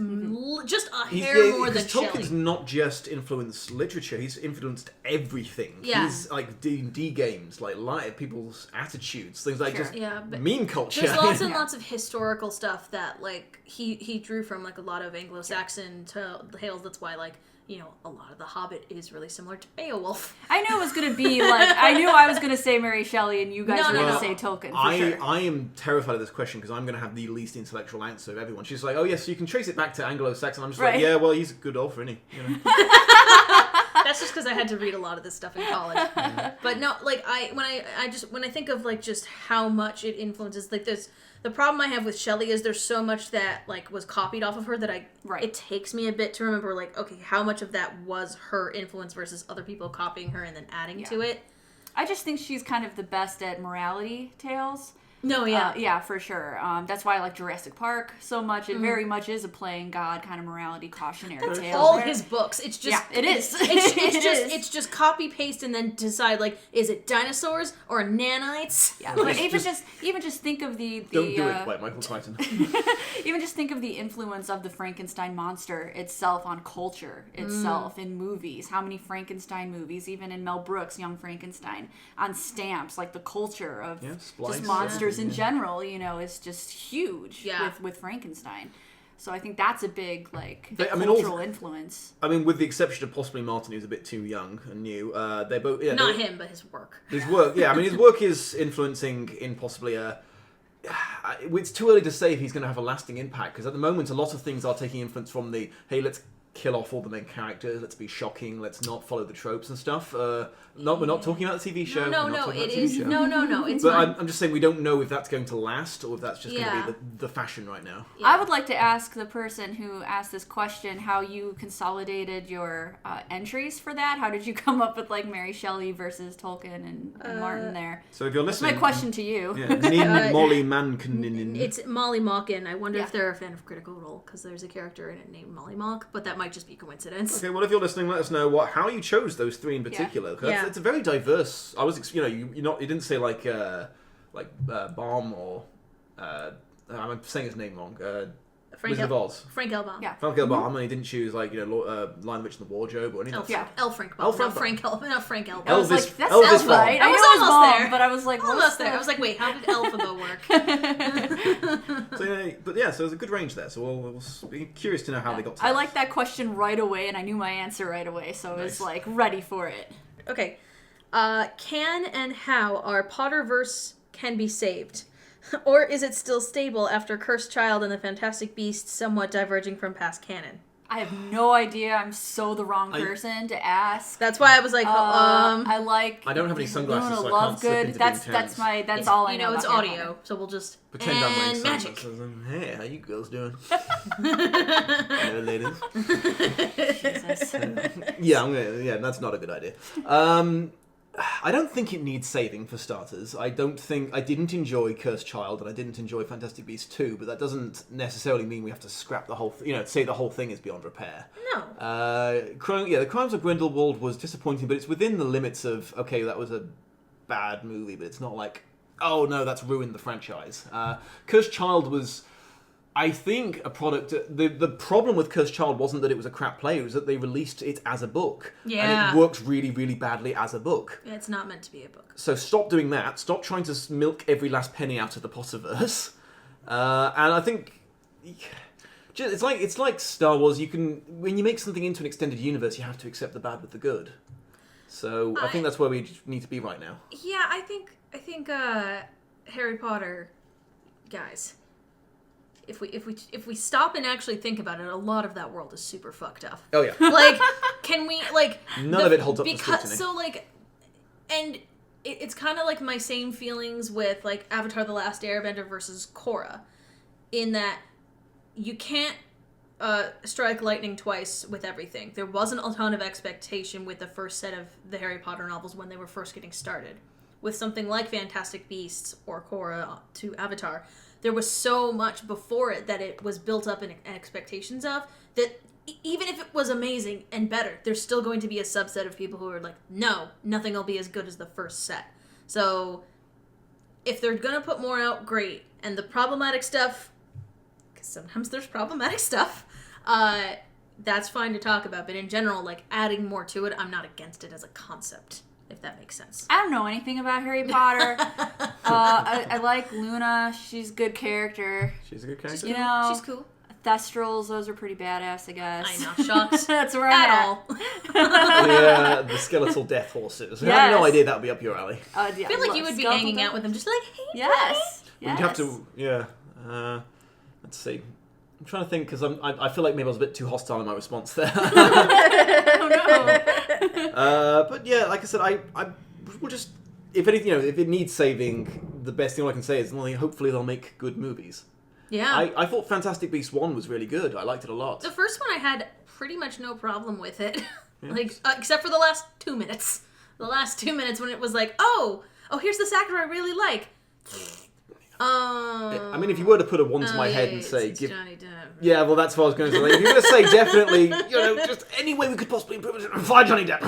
S3: just a hair more than
S1: Tolkien's
S3: Shelley.
S1: not just influenced literature; he's influenced everything.
S3: Yeah.
S1: He's like D&D games, like people's attitudes, things like
S2: Sure.
S1: just
S3: Yeah, but
S1: meme culture.
S3: there's lots and
S2: Yeah.
S3: lots of historical stuff that like he drew from like a lot of Anglo-Saxon tales. That's why like a lot of The Hobbit is really similar to Beowulf.
S2: I knew it was going to be like, I knew I was going to say Mary Shelley and you guys
S3: No,
S2: were
S3: no,
S2: going to
S3: no.
S2: say Tolkien, for sure.
S1: I am terrified of this question because I'm going to have the least intellectual answer of everyone. She's like, "Oh yes, so you can trace it back to Anglo-Saxon." I'm just
S2: Right.
S1: like, "Yeah, well, he's a good author, isn't he?" You know?
S3: That's just because I had to read a lot of this stuff in college. But no, like when I think of like just how much it influences, like the problem I have with Shelley is there's so much that like was copied off of her that
S2: Right.
S3: it takes me a bit to remember like, okay, how much of that was her influence versus other people copying her and then adding to it.
S2: I just think she's kind of the best at morality tales.
S3: No, yeah.
S2: Yeah, for sure. That's why I like Jurassic Park so much. It very much is a playing God kind of morality cautionary
S3: That's
S2: tale.
S3: all
S2: there.
S3: his books. It's just
S2: Yeah, it is.
S3: It's just copy paste and then decide like, is it dinosaurs or nanites?
S2: Yeah, but even just think of the
S1: Don't do it, like Michael Crichton.
S2: even just think of the influence of the Frankenstein monster itself on culture itself in movies. How many Frankenstein movies, even in Mel Brooks' Young Frankenstein, on stamps, like the culture of
S1: Yeah, splice,
S2: just monsters in
S1: yeah.
S2: general, is just huge
S3: Yeah.
S2: with Frankenstein. So I think that's a big cultural influence.
S1: I mean, with the exception of possibly Martin, who's a bit too young and new, they both
S3: not him, but his work.
S1: His work, yeah. I mean, his work is influencing in possibly a. It's too early to say if he's going to have a lasting impact because at the moment, a lot of things are taking influence from the hey, let's kill off all the main characters, let's be shocking, let's not follow the tropes and stuff. We're not talking about the TV show.
S3: No, it is. No, it's
S1: but
S3: fine.
S1: I'm just saying we don't know if that's going to last or if that's just going to be the fashion right now.
S2: Yeah. I would like to ask the person who asked this question how you consolidated your entries for that. How did you come up with like Mary Shelley versus Tolkien and Martin there?
S1: So if you're listening,
S2: that's my question to you.
S1: Yeah. Molly Mankin.
S3: It's Molly Mockin. I wonder if they're a fan of Critical Role because there's a character in it named Molly Mock, but that might just be coincidence.
S1: Okay, well if you're listening, let us know how you chose those three in particular. It's a very diverse. I was, you didn't say like Baum or I'm saying his name wrong. Wizard of Oz.
S3: Frank L. Baum.
S2: Yeah.
S1: Frank L. Baum, and he didn't choose Lion, the Witch in the Wardrobe or anything.
S3: L. Frank Baum. Not Frank L. Baum.
S2: I was like, that's
S1: Elvis
S2: not right.
S3: I was almost
S2: Baum,
S3: there,
S2: but I was like,
S3: almost there. I was like, wait, how did Elphaba work?
S1: So there's a good range there. So we'll be curious to know how they got to
S2: I liked that question right away, and I knew my answer right away, so I was like ready for it.
S3: Okay. Can and how our Potterverse can be saved? Or is it still stable after Cursed Child and the Fantastic Beasts somewhat diverging from past canon?
S2: I have no idea. I'm so the wrong person to ask.
S3: That's why I was like,
S2: I like.
S1: I don't have any sunglasses, so I can't slip into
S2: that's all I know.
S3: It's
S2: about
S3: audio, so we'll just
S1: pretend I'm wearing
S3: magic.
S1: sunglasses. Hey, how you girls doing? Hello, ladies.
S2: Jesus.
S1: That's not a good idea. I don't think it needs saving for starters. I didn't enjoy Cursed Child and I didn't enjoy Fantastic Beasts 2, but that doesn't necessarily mean we have to scrap the whole say the whole thing is beyond repair.
S3: No.
S1: The Crimes of Grindelwald was disappointing, but it's within the limits of, okay, that was a bad movie, but it's not like, oh no, that's ruined the franchise. Cursed Child was, I think, a product. The problem with Cursed Child wasn't that it was a crap play; it was that they released it as a book, and it worked really, really badly as a book.
S3: Yeah, it's not meant to be a book.
S1: So stop doing that. Stop trying to milk every last penny out of the Potterverse. And I think it's like Star Wars. When you make something into an extended universe, you have to accept the bad with the good. So I think that's where we need to be right now.
S3: Yeah, I think Harry Potter, guys. If we stop and actually think about it, a lot of that world is super fucked up.
S1: Oh yeah.
S3: Like, can we
S1: none of it holds up to scrutiny.
S3: So and it's kind of like my same feelings with like Avatar: The Last Airbender versus Korra, in that you can't strike lightning twice with everything. There wasn't a ton of expectation with the first set of the Harry Potter novels when they were first getting started. With something like Fantastic Beasts or Korra to Avatar, there was so much before it that it was built up in expectations of, that even if it was amazing and better, there's still going to be a subset of people who are like, no, nothing will be as good as the first set. So if they're going to put more out, great. And the problematic stuff, because sometimes there's problematic stuff, that's fine to talk about. But in general, like adding more to it, I'm not against it as a concept. If that makes sense.
S2: I don't know anything about Harry Potter. I like Luna. She's a good character.
S1: She's a good character.
S3: She's cool.
S2: Thestrals, those are pretty badass, I guess.
S3: I'm not shocked.
S2: That's where I'm at.
S3: all.
S1: The skeletal death horses. I
S2: Yes.
S1: have no idea that would be up your alley.
S3: I feel like you would be hanging out with them, just like, hey,
S2: Yes.
S1: You'd have to, let's see. I'm trying to think because I feel like maybe I was a bit too hostile in my response there.
S2: Oh no.
S1: But yeah, like I said, I will just, if anything, if it needs saving, the best thing I can say is, well, hopefully they'll make good movies.
S3: Yeah.
S1: I thought Fantastic Beasts 1 was really good. I liked it a lot.
S3: The first one I had pretty much no problem with it. Except for the last 2 minutes. The last 2 minutes when it was like, oh, here's this actor I really like.
S1: I mean, if you were to put a one to my head and say,
S3: it's Johnny Depp.
S1: Yeah, well, that's what I was going to say. Like, if you were going to say definitely, just any way we could possibly improve it, fire Johnny Depp.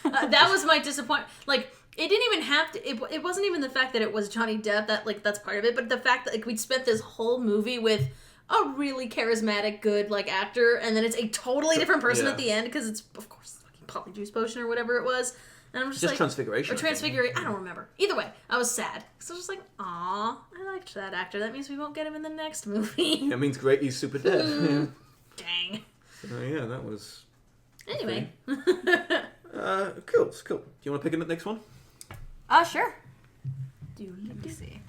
S3: That was my disappointment. Like, it didn't even have to. It wasn't even the fact that it was Johnny Depp that's part of it, but the fact that we'd spent this whole movie with a really charismatic, good actor, and then it's a totally different person at the end because it's of course fucking polyjuice potion or whatever it was. And I'm just like...
S1: Transfiguration.
S3: Or Transfiguration. I don't remember. Either way, I was sad. So I was just like, aw, I liked that actor. That means we won't get him in the next movie.
S1: That means great, he's super dead. Yeah.
S3: Dang.
S1: So, yeah, that was...
S3: Anyway.
S1: Cool. Do you want to pick the next one?
S2: Sure. Let me see.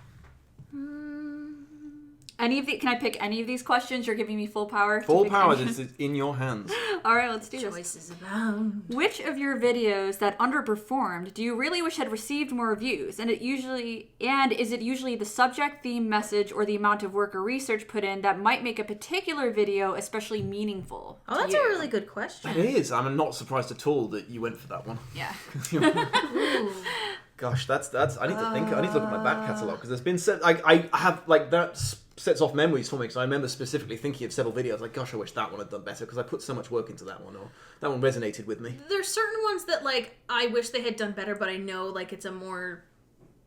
S2: Can I pick any of these questions? You're giving me full power.
S1: Full power. This is in your hands.
S2: All right, let's do this.
S3: Choices abound.
S2: Which of your videos that underperformed do you really wish had received more views? And is it usually the subject, theme, message, or the amount of work or research put in that might make a particular video especially meaningful?
S3: Oh, that's a really good question.
S1: It is. I'm not surprised at all that you went for that one.
S2: Yeah.
S1: Gosh, that's. I need to think. I need to look at my back catalogue because there's been. I have like that sets off memories for me because I remember specifically thinking of several videos like, gosh, I wish that one had done better because I put so much work into that one, or that one resonated with me.
S3: There's certain ones that like I wish they had done better, but I know like it's a more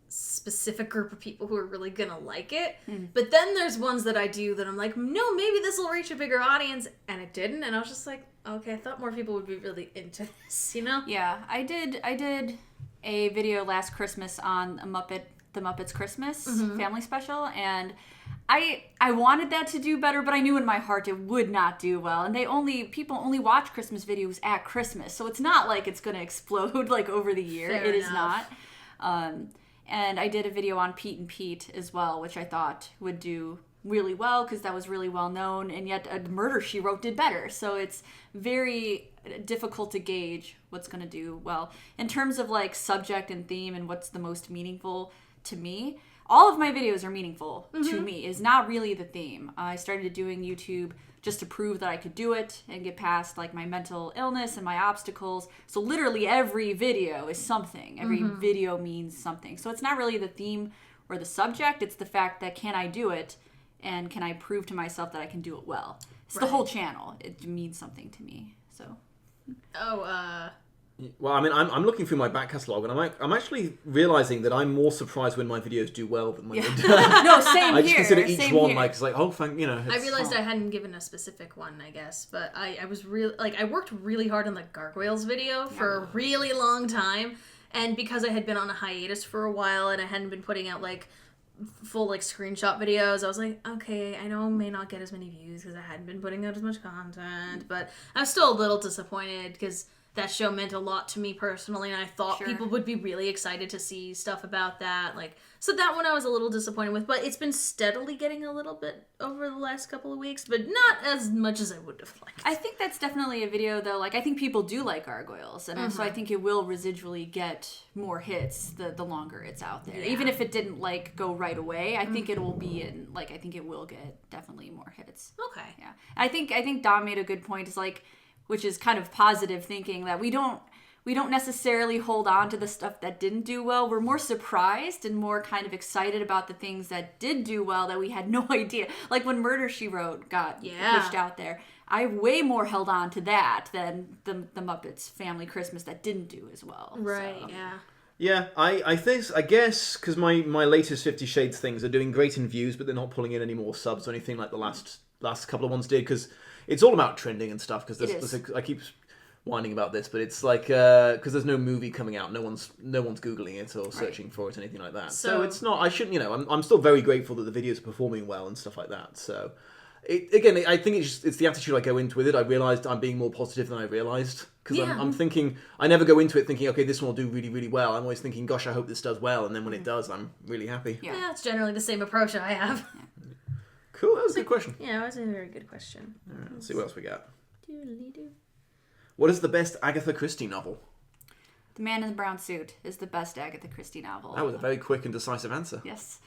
S3: specific group of people who are really gonna like it. But then there's ones that I do that I'm like, no, maybe this will reach a bigger audience, and it didn't, and I was just like, okay, I thought more people would be really into this, you know?
S2: Yeah, I did a video last Christmas on the Muppets Christmas family special, and I wanted that to do better, but I knew in my heart it would not do well. And people only watch Christmas videos at Christmas, so it's not like it's going to explode like over the year.
S3: Fair
S2: it
S3: enough.
S2: is not. And I did a video on Pete and Pete as well, which I thought would do really well because that was really well known, and yet a Murder, She Wrote did better. So it's very difficult to gauge what's going to do well. In terms of like subject and theme and what's the most meaningful to me, all of my videos are meaningful to me. It's not really the theme. I started doing YouTube just to prove that I could do it and get past like my mental illness and my obstacles. So literally every video is something. Every video means something. So it's not really the theme or the subject. It's the fact that can I do it and can I prove to myself that I can do it well. It's the whole channel. It means something to me. So.
S1: Well, I mean, I'm looking through my back catalogue, and I'm actually realizing that I'm more surprised when my videos do well than when they don't.
S2: No, same
S1: I just
S2: here.
S1: consider each
S2: Same
S1: one
S2: here.
S1: like it's like, oh, thank you know.
S3: I realized I hadn't given a specific one, I guess, but I was really like I worked really hard on the gargoyles video for a really long time, and because I had been on a hiatus for a while and I hadn't been putting out like full like screenshot videos, I was like, okay, I know I may not get as many views because I hadn't been putting out as much content, but I'm still a little disappointed because that show meant a lot to me personally, and I thought people would be really excited to see stuff about that. Like, so that one I was a little disappointed with, but it's been steadily getting a little bit over the last couple of weeks, but not as much as I would have liked.
S2: I think that's definitely a video, though. Like, I think people do like gargoyles, and so I think it will residually get more hits the longer it's out there.
S3: Yeah.
S2: Even if it didn't like go right away, I think it will be in like I think it will get definitely more hits.
S3: Okay.
S2: Yeah, I think Dom made a good point. Is like, which is kind of positive thinking that we don't necessarily hold on to the stuff that didn't do well. We're more surprised and more kind of excited about the things that did do well that we had no idea. Like when Murder, She Wrote got pushed out there. I way more held on to that than the Muppets Family Christmas that didn't do as well.
S3: Right,
S2: so.
S3: yeah.
S1: Yeah, I guess because my latest 50 Shades things are doing great in views, but they're not pulling in any more subs or anything like the last couple of ones did, because it's all about trending and stuff. Because I keep whining about this, but it's like because there's no movie coming out, no one's googling it or searching for it, anything like that. So it's not. I shouldn't. I'm still very grateful that the videos are performing well and stuff like that. So. I think it's the attitude I go into with it. I realised I'm being more positive than I realised. Because I'm thinking, I never go into it thinking, okay, this one will do really, really well. I'm always thinking, gosh, I hope this does well. And then when it does, I'm really happy.
S3: Yeah, it's generally the same approach I have.
S1: Cool, that was a good question.
S3: Yeah, that was a very good question.
S1: All right, let's see what else we got.
S3: Doodly-doo.
S1: What is the best Agatha Christie novel?
S2: The Man in the Brown Suit is the best Agatha Christie novel.
S1: That was a very quick and decisive answer.
S2: Yes.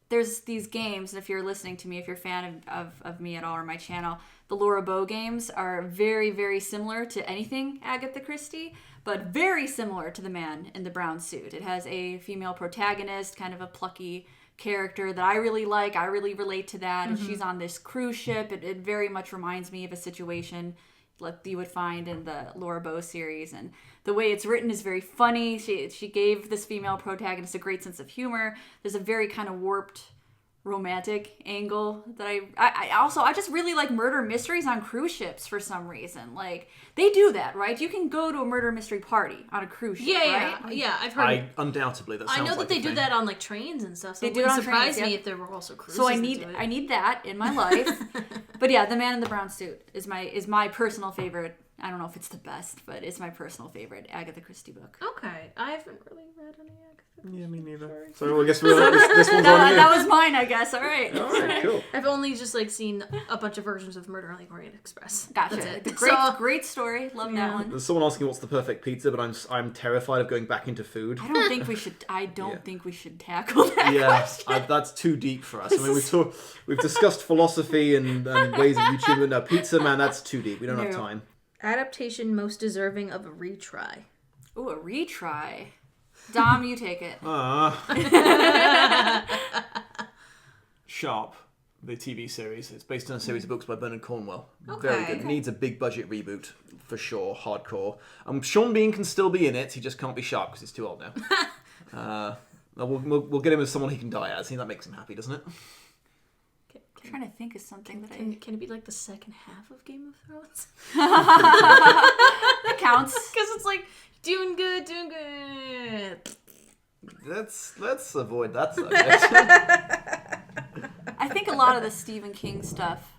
S2: There's these games, and if you're listening to me, if you're a fan of me at all or my channel, the Laura Bow games are very, very similar to anything Agatha Christie, but very similar to The Man in the Brown Suit. It has a female protagonist, kind of a plucky character that I really like. I really relate to that. And she's on this cruise ship. It very much reminds me of a situation like you would find in the Laura Bow series, and the way it's written is very funny. She gave this female protagonist a great sense of humor. There's a very kind of warped romantic angle that I just really like murder mysteries on cruise ships for some reason. Like, they do that, right? You can go to a murder mystery party on a cruise ship, right?
S3: Yeah, I've heard.
S1: Undoubtedly, that sounds
S3: I know
S1: like
S3: that they
S1: a
S3: do
S1: thing.
S3: that on like trains and stuff. So
S2: They
S3: it
S2: do it
S3: wouldn't
S2: on
S3: surprise
S2: trains,
S3: me
S2: yeah.
S3: if there were also cruises.
S2: So I
S3: that
S2: need
S3: do it.
S2: I need that in my life. But yeah, The Man in the Brown Suit is my personal favorite. I don't know if it's the best, but it's my personal favorite Agatha Christie book.
S3: Okay, I haven't really read any Agatha Christie.
S1: Yeah, me neither.
S3: Sorry.
S1: So I guess this one's on you.
S2: That was mine, I guess. All right.
S1: All right, cool.
S3: I've only just like seen a bunch of versions of Murder on the Orient Express.
S2: Gotcha.
S3: That's it.
S2: The great,
S3: So-
S2: great story. Love that one.
S1: There's someone asking what's the perfect pizza, but I'm terrified of going back into food.
S2: I don't think we should. Think we should tackle that
S1: Yeah,
S2: question.
S1: that's too deep for us. I mean, we've discussed philosophy and ways of YouTube, but no, pizza, man, that's too deep. We don't have
S2: No.
S1: time.
S3: Adaptation most deserving of a retry.
S2: Ooh, a retry. Dom, you take it.
S1: Sharp, the TV series. It's based on a series of books by Bernard Cornwell.
S3: Okay.
S1: Very good. Needs a big budget reboot for sure. Hardcore. Sean Bean can still be in it. He just can't be Sharp because he's too old now. We'll get him as someone he can die as. I think that makes him happy, doesn't it?
S2: I'm trying to think of something that
S3: Can it be like the second half of Game of Thrones?
S2: that counts.
S3: Because it's like doing good.
S1: Let's avoid that subject.
S2: I think a lot of the Stephen King stuff,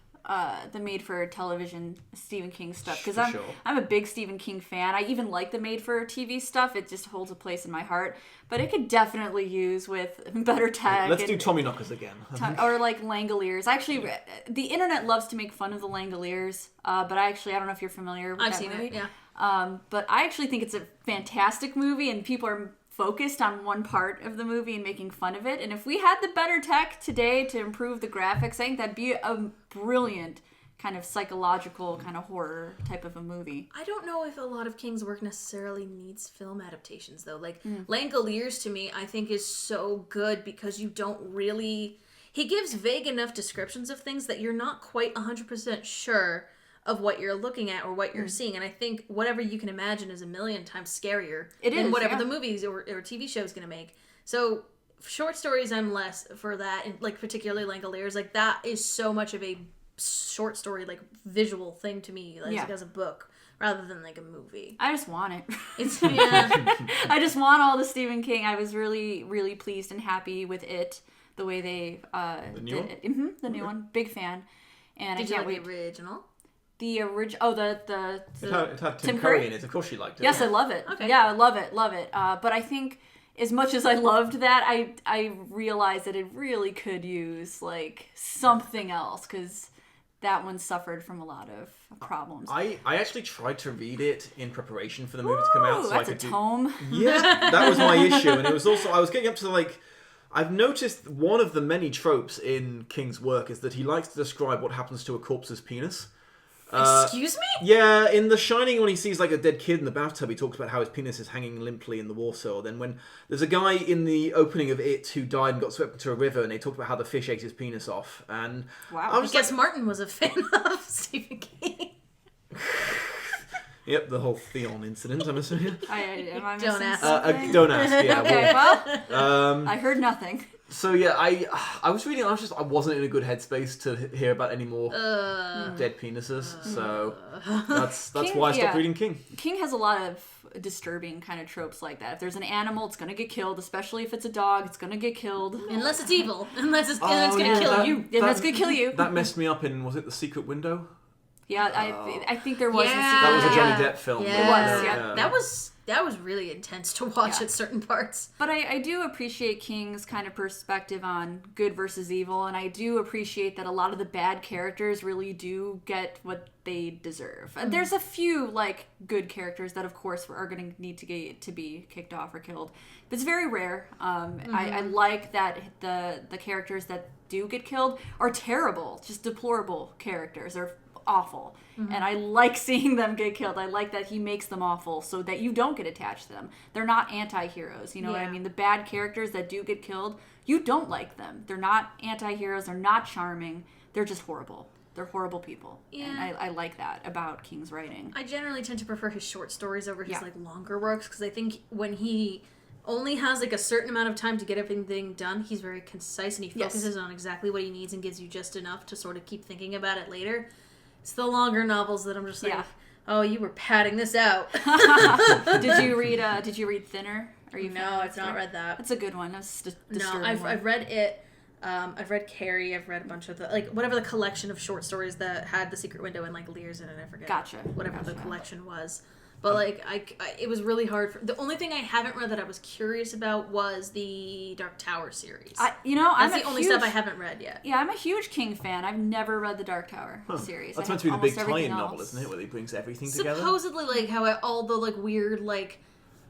S2: the made-for-television Stephen King stuff, because I'm a big Stephen King fan. I even like the made-for-TV stuff. It just holds a place in my heart. But it could definitely use with better tech.
S1: Let's do Tommyknockers again.
S2: Or like Langoliers. Actually, the internet loves to make fun of the Langoliers, but I don't know if you're familiar with
S3: I've
S2: that
S3: seen
S2: movie.
S3: it, yeah.
S2: But I actually think it's a fantastic movie, and people are focused on one part of the movie and making fun of it. And if we had the better tech today to improve the graphics, I think that'd be a brilliant kind of psychological kind of horror type of a movie.
S3: I don't know if a lot of King's work necessarily needs film adaptations, though. Like, Langoliers, to me, I think is so good because you don't really... He gives vague enough descriptions of things that you're not quite 100% sure of what you're looking at or what you're seeing. And I think whatever you can imagine is a million times scarier than whatever the movies or TV show is going to make. So short stories, I'm less for that. And like particularly Langoliers, like that is so much of a short story, like visual thing to me, like as a book rather than like a movie.
S2: I just want it.
S3: It's
S2: I just want all the Stephen King. I was really, really pleased and happy with it, the way they
S1: the new one?
S2: It. The new one. Big fan. And
S3: Did
S2: I
S3: you
S2: can't
S3: like
S2: wait.
S3: the original?
S2: The original.
S1: It had Tim
S2: Tim
S1: Curry
S2: Curry
S1: in it. Of course you liked it.
S2: Yes, I love it.
S3: Okay.
S2: Yeah, I love it. But I think as much as I loved that, I realized that it really could use like something else because that one suffered from a lot of problems.
S1: I actually tried to read it in preparation for the movie to come out. So
S2: that's
S1: I could
S2: a tome.
S1: Yeah, that was my issue. And it was also, I was getting up to like, I've noticed one of the many tropes in King's work is that he likes to describe what happens to a corpse's penis.
S3: Excuse me?
S1: Yeah, in The Shining, when he sees like a dead kid in the bathtub, he talks about how his penis is hanging limply in the water. Then when there's a guy in the opening of It who died and got swept into a river, and they talk about how the fish ate his penis off. And
S2: Wow.
S1: I
S3: I
S1: was
S3: guess
S1: like,
S3: Martin was a fan of Stephen King.
S1: yep, the whole Theon incident, I'm assuming.
S2: Am I
S3: Don't
S2: missing
S3: ask.
S2: something?
S1: Don't ask, yeah.
S2: Okay,
S1: well,
S2: well, I heard nothing.
S1: So yeah, I was reading. I wasn't in a good headspace to hear about any more dead penises. So that's
S2: King,
S1: why I stopped
S2: yeah.
S1: reading King.
S2: King has a lot of disturbing kind of tropes like that. If there's an animal, it's gonna get killed. Especially if it's a dog, it's gonna get killed.
S3: Unless it's evil. Unless it's
S1: Oh,
S3: gonna
S1: yeah,
S3: kill
S1: that-
S3: you.
S2: Yeah, that's gonna kill you.
S1: That messed me up in, was it The Secret Window?
S2: Yeah, I think there was.
S3: Yeah.
S1: That was a
S3: Yeah.
S1: Johnny Depp film.
S3: Yeah.
S2: It was, yeah.
S3: That was really intense to watch
S2: Yeah.
S3: at certain parts.
S2: But I do appreciate King's kind of perspective on good versus evil, and I do appreciate that a lot of the bad characters really do get what they deserve. And there's a few like good characters that, of course, are going to need to be kicked off or killed, but it's very rare. I like that the characters that do get killed are terrible, just deplorable characters. They're awful, and I like seeing them get killed. I like that he makes them awful so that you don't get attached to them. They're not anti-heroes, you know what I
S3: Yeah.
S2: mean? The bad characters that do get killed, you don't like them. They're not anti-heroes, they're not charming, they're just horrible. They're horrible people.
S3: Yeah.
S2: And I like that about King's writing.
S3: I generally tend to prefer his short stories over his
S2: Yeah.
S3: like longer works because I think when he only has like a certain amount of time to get everything done. He's very concise and he focuses on exactly what he needs and gives you just enough to sort of keep thinking about it later. It's the longer novels that I'm just like, oh, you were padding this out.
S2: Did you read Thinner? Are you
S3: No, I've not read that.
S2: It's a good one. That's
S3: No, I've read it. I've read Carrie. I've read a bunch of the whatever the collection of short stories that had The Secret Window and Lear's in it. I forget.
S2: Gotcha.
S3: Whatever the collection was. But it was really hard. The only thing I haven't read that I was curious about was the Dark Tower series. That's the only stuff I haven't read yet.
S2: Yeah, I'm a huge King fan. I've never read the Dark Tower series.
S1: That's meant to be the big tie-in novel, isn't it? Where he brings everything together.
S3: Supposedly, how all the weird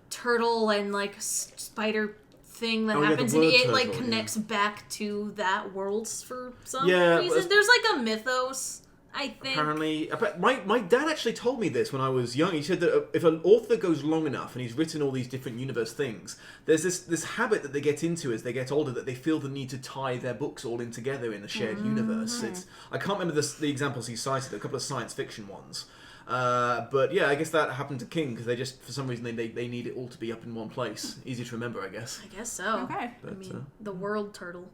S3: turtle and spider thing that happens and it connects back to that world for some reason. There's a mythos. I think.
S1: Apparently, my dad actually told me this when I was young. He said that if an author goes long enough and he's written all these different universe things, there's this habit that they get into as they get older that they feel the need to tie their books all in together in a shared universe. I can't remember the examples he cited, a couple of science fiction ones. But yeah, I guess that happened to King because they just, for some reason, they need it all to be up in one place. Easy to remember, I guess.
S3: I guess so.
S2: Okay.
S1: But,
S3: the world turtle.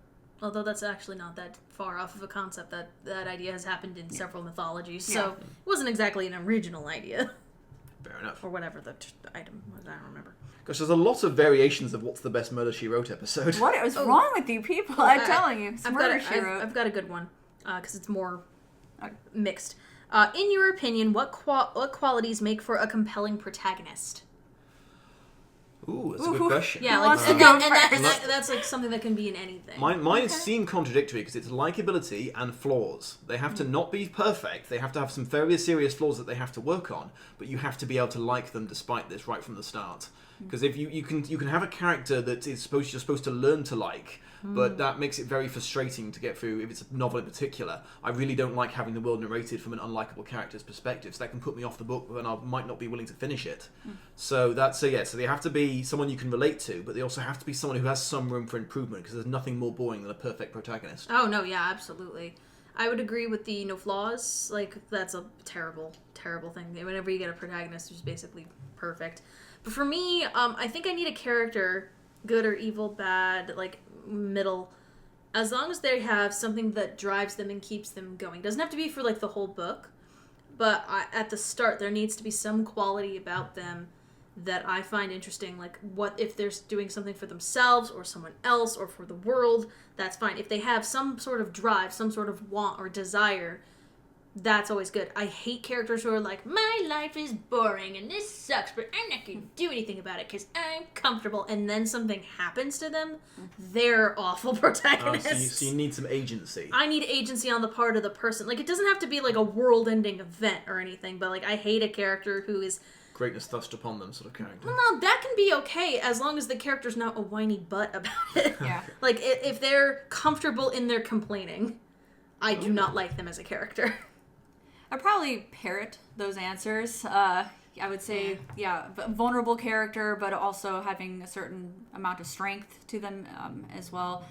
S3: Although that's actually not that far off of a concept. That idea has happened in several mythologies, so it wasn't exactly an original idea.
S1: Fair enough.
S3: Or whatever the item was, I don't remember.
S1: Gosh, there's a lot of variations of What's the Best Murder, She Wrote episode.
S2: What is wrong with you people? I'm telling you.
S3: I've got a good one, because it's more mixed. In your opinion, what qualities make for a compelling protagonist?
S1: Ooh, that's a good question.
S3: Yeah, that's something that can be in anything.
S1: Mine seem contradictory because it's likability and flaws. They have to not be perfect. They have to have some very serious flaws that they have to work on, but you have to be able to like them despite this right from the start. Because if you can have a character that you're supposed to learn to like, but that makes it very frustrating to get through if it's a novel in particular. I really don't like having the world narrated from an unlikable character's perspective, so that can put me off the book and I might not be willing to finish it. So so they have to be someone you can relate to, but they also have to be someone who has some room for improvement, because there's nothing more boring than a perfect protagonist.
S3: Oh no, yeah, absolutely. I would agree with the no flaws. That's a terrible, terrible thing. Whenever you get a protagonist who's basically perfect. But for me, I think I need a character, good or evil, bad, middle, as long as they have something that drives them and keeps them going. Doesn't have to be for the whole book, but at the start there needs to be some quality about them that I find interesting. What if they're doing something for themselves or someone else or for the world, that's fine. If they have some sort of drive, some sort of want or desire, that's always good. I hate characters who are like, my life is boring and this sucks, but I'm not going to do anything about it because I'm comfortable, and then something happens to them. They're awful protagonists.
S1: So you need some agency.
S3: I need agency on the part of the person. It doesn't have to be a world-ending event or anything, but I hate a character who is
S1: greatness thrust upon them sort of character.
S3: Well, no, that can be okay as long as the character's not a whiny butt about it.
S2: Yeah.
S3: If they're comfortable in their complaining, I do not like them as a character.
S2: I'd probably parrot those answers. I would say, vulnerable character, but also having a certain amount of strength to them as well.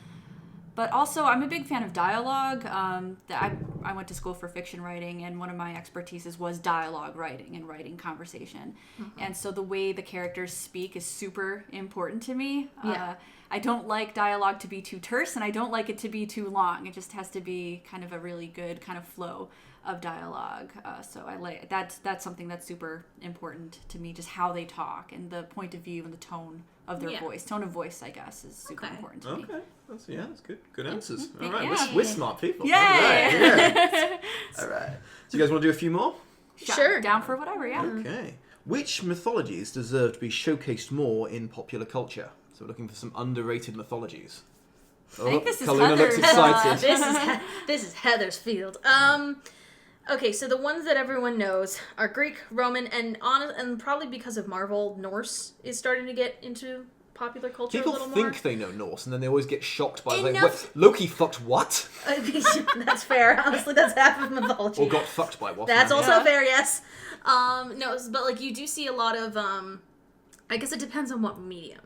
S2: But also, I'm a big fan of dialogue. I went to school for fiction writing, and one of my expertises was dialogue writing and writing conversation. Mm-hmm. And so the way the characters speak is super important to me.
S3: Yeah.
S2: I don't like dialogue to be too terse, and I don't like it to be too long. It just has to be kind of a really good kind of flow of dialogue. So I like that's something that's super important to me, just how they talk and the point of view and the tone of their voice. Tone of voice, I guess, is super important to me.
S1: Okay. That's good. Good answers.
S2: Mm-hmm.
S1: All right.
S2: Yeah.
S1: We're smart people.
S2: Yay!
S1: All right. All right. So you guys want to do a few more?
S3: Sure.
S2: Down for whatever, yeah.
S1: Okay. Which mythologies deserve to be showcased more in popular culture? So we're looking for some underrated mythologies.
S2: I think this is
S1: Calluna looks
S2: Heather's,
S1: excited.
S3: This is Heather's field. Okay, so the ones that everyone knows are Greek, Roman, and probably because of Marvel, Norse is starting to get into popular culture
S1: People
S3: a little
S1: think
S3: more.
S1: they know Norse, and then they always get shocked by
S3: Enough-
S1: Loki fucked what?
S3: That's fair. Honestly, that's half of mythology.
S1: Or got fucked by what?
S3: That's also
S2: Yeah.
S3: fair, yes. No, but you do see a lot of. I guess it depends on what medium.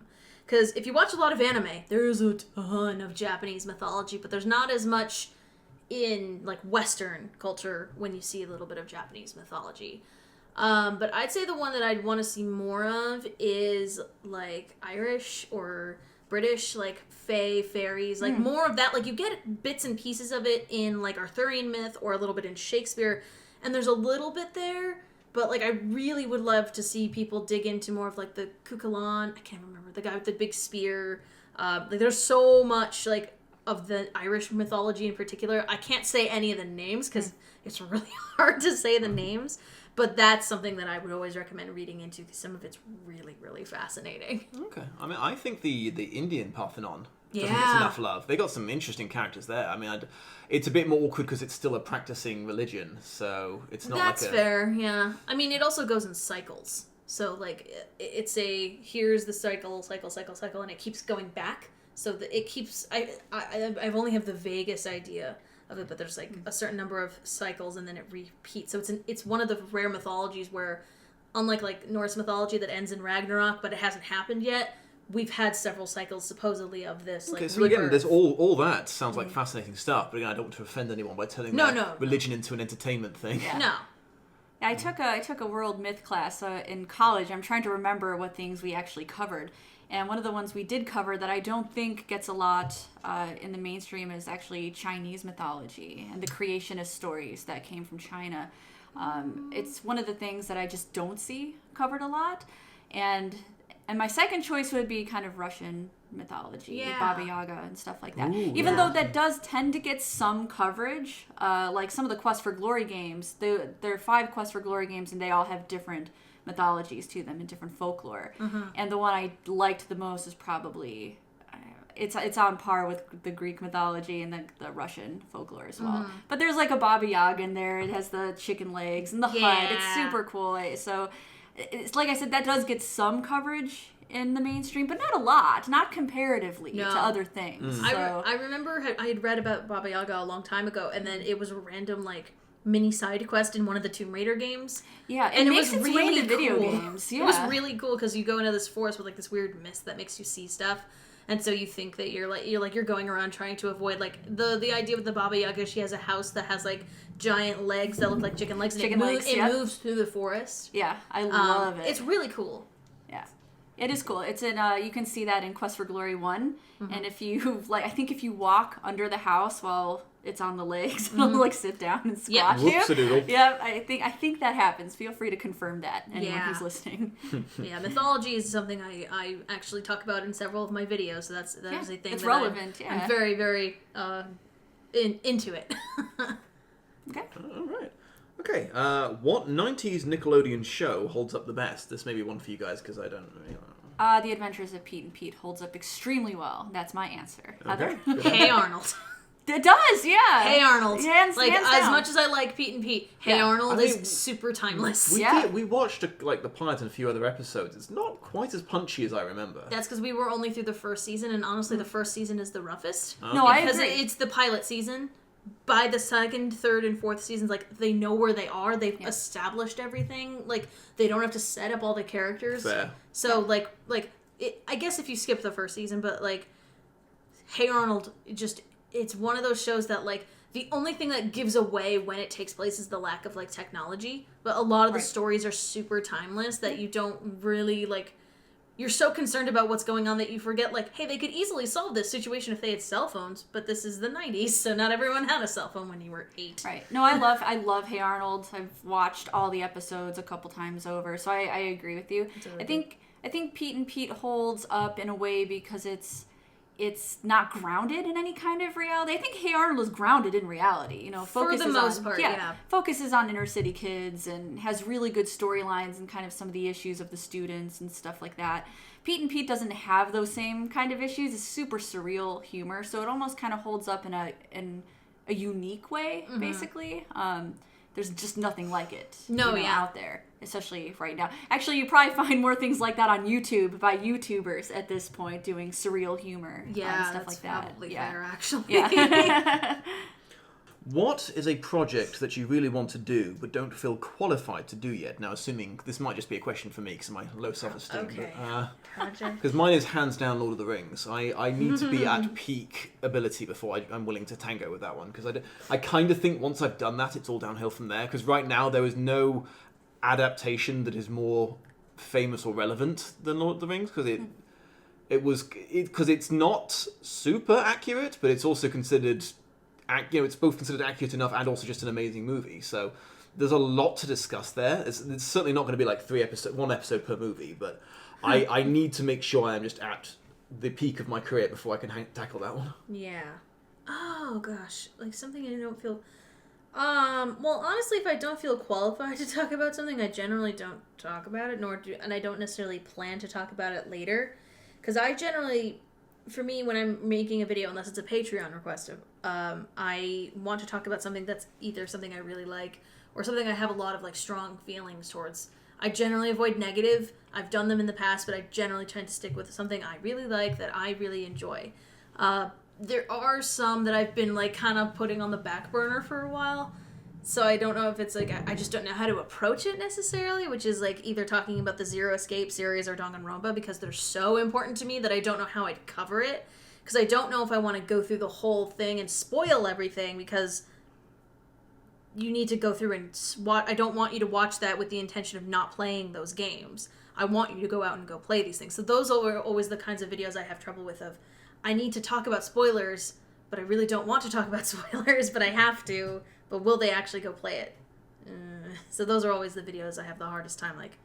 S3: Because if you watch a lot of anime, there's a ton of Japanese mythology, but there's not as much in Western culture when you see a little bit of Japanese mythology. But I'd say the one that I'd want to see more of is like Irish or British, like fae, fairies, like more of that. Like you get bits and pieces of it in like Arthurian myth or a little bit in Shakespeare, and there's a little bit there. But like I really would love to see people dig into more of like the Cuchulainn. I can't remember the guy with the big spear. Like there's so much like of the Irish mythology in particular. I can't say any of the names because it's really hard to say the names. But that's something that I would always recommend reading into because some of it's really, really fascinating.
S1: Okay. I mean, I think the Indian Parthenon doesn't
S3: Yeah.
S1: get enough love. They got some interesting characters there. I mean, it's a bit more awkward because it's still a practicing religion, so it's not
S3: That's
S1: like a...
S3: fair, yeah. I mean, it also goes in cycles. So, like, it's here's the cycle, and it keeps going back. So that it keeps... I've only have the vaguest idea of it, but there's like a certain number of cycles and then it repeats. So it's one of the rare mythologies where, unlike like Norse mythology that ends in Ragnarok, but it hasn't happened yet, we've had several cycles supposedly of this.
S1: Okay,
S3: like,
S1: so again,
S3: rebirth.
S1: there's all that sounds like fascinating stuff, but again, I don't want to offend anyone by turning
S3: No.
S1: religion into an entertainment thing.
S2: Yeah.
S3: No.
S2: I took a world myth class in college. I'm trying to remember what things we actually covered. And one of the ones we did cover that I don't think gets a lot in the mainstream is actually Chinese mythology and the creationist stories that came from China. It's one of the things that I just don't see covered a lot. And my second choice would be kind of Russian mythology,
S3: Yeah.
S2: Baba Yaga and stuff like that.
S1: Ooh,
S2: Even
S1: yeah.
S2: though that does tend to get some coverage, like some of the Quest for Glory games, there are 5 Quest for Glory games and they all have different mythologies to them and different folklore. And the one I liked the most is probably it's on par with the Greek mythology and the Russian folklore as well. But there's like a Baba Yaga in there. It has the chicken legs and the hut. It's super cool. So it's like I said, that does get some coverage in the mainstream, but not a lot, not comparatively to other things. So
S3: I remember I had read about Baba Yaga a long time ago, and then it was a random like mini side quest in one of the Tomb Raider games.
S2: yeah,
S3: And it
S2: makes
S3: was
S2: its way
S3: really
S2: into video
S3: cool.
S2: games. Yeah.
S3: It was really cool because you go into this forest with like this weird mist that makes you see stuff, and so you think that you're going around trying to avoid like the idea with the Baba Yaga. She has a house that has like giant legs that look like chicken legs, and it moves through the forest.
S2: Yeah, I love it.
S3: It's really cool.
S2: Yeah, it is cool. It's in you can see that in Quest for Glory 1, and if you I think if you walk under the house while it's on the legs, it'll like sit down and squash you.
S1: Whoopsie-doodle.
S2: Yeah, I think that happens. Feel free to confirm that, anyone
S3: Yeah.
S2: who's listening.
S3: Yeah, mythology is something I actually talk about in several of my videos. So that is a thing
S2: it's
S3: that
S2: relevant.
S3: I'm very, very into it.
S2: Okay.
S1: All right. Okay. What 90s Nickelodeon show holds up the best? This may be one for you guys because I don't really know.
S2: The Adventures of Pete and Pete holds up extremely well. That's my answer.
S1: Okay.
S2: Heather?
S3: Hey Arnold.
S2: It does, yeah.
S3: Hey Arnold.
S2: Hands
S3: as
S2: down.
S3: much as I like Pete and Pete, Hey
S2: Yeah.
S3: Arnold
S1: I mean,
S3: is super timeless.
S1: We watched the pilot and a few other episodes. It's not quite as punchy as I remember.
S3: That's because we were only through the first season, and honestly, the first season is the roughest.
S2: No, I
S3: Because
S2: agree.
S3: it's the pilot season. By the second, third, and fourth seasons, like, they know where they are. They've established everything. Like, they don't have to set up all the characters.
S1: Fair.
S3: So, I guess if you skip the first season, but, like, Hey Arnold, it's one of those shows that, like, the only thing that gives away when it takes place is the lack of, like, technology. But a lot of the stories are super timeless that you don't really, like... You're so concerned about what's going on that you forget, like, hey, they could easily solve this situation if they had cell phones, but this is the 90s, so not everyone had a cell phone when you were 8.
S2: Right. No, I love Hey Arnold. I've watched all the episodes a couple times over, so I agree with you.
S3: Really
S2: I think Pete and Pete holds up in a way because it's not grounded in any kind of reality. I think Hey Arnold is grounded in reality. You know,
S3: For the most part, yeah.
S2: Focuses on inner city kids and has really good storylines and kind of some of the issues of the students and stuff like that. Pete and Pete doesn't have those same kind of issues. It's super surreal humor, so it almost kind of holds up in a unique way, basically. There's just nothing like it out there, especially right now. Actually, you probably find more things like that on YouTube by YouTubers at this point doing surreal humor and stuff
S3: that's
S2: like that.
S3: probably fair, actually.
S2: Yeah.
S1: What is a project that you really want to do but don't feel qualified to do yet? Now, assuming this might just be a question for me because of my low self-esteem.
S3: Okay. Project.
S1: Because mine is hands down Lord of the Rings. I need to be at peak ability before I'm willing to tango with that one. Because I kind of think once I've done that, it's all downhill from there. Because right now there is no adaptation that is more famous or relevant than Lord of the Rings, because because it's not super accurate, but it's also considered, it's both considered accurate enough and also just an amazing movie. So there's a lot to discuss there. It's certainly not going to be like one episode per movie, but I need to make sure I am just at the peak of my career before I can tackle that one.
S3: Yeah. Oh gosh, like something I don't feel. Well, honestly, if I don't feel qualified to talk about something, I generally don't talk about it, and I don't necessarily plan to talk about it later, because I generally, for me, when I'm making a video, unless it's a Patreon request, I want to talk about something that's either something I really like or something I have a lot of like strong feelings towards. I generally avoid negative. I've done them in the past, but I generally tend to stick with something I really like that I really enjoy. There are some that I've been like kind of putting on the back burner for a while. So I don't know if it's like, I just don't know how to approach it necessarily, which is like either talking about the Zero Escape series or Danganronpa, because they're so important to me that I don't know how I'd cover it. Because I don't know if I want to go through the whole thing and spoil everything, because you need to go through and I don't want you to watch that with the intention of not playing those games. I want you to go out and go play these things. So those are always the kinds of videos I have trouble with of, I need to talk about spoilers, but I really don't want to talk about spoilers, but I have to. But will they actually go play it? So those are always the videos I have the hardest time, like,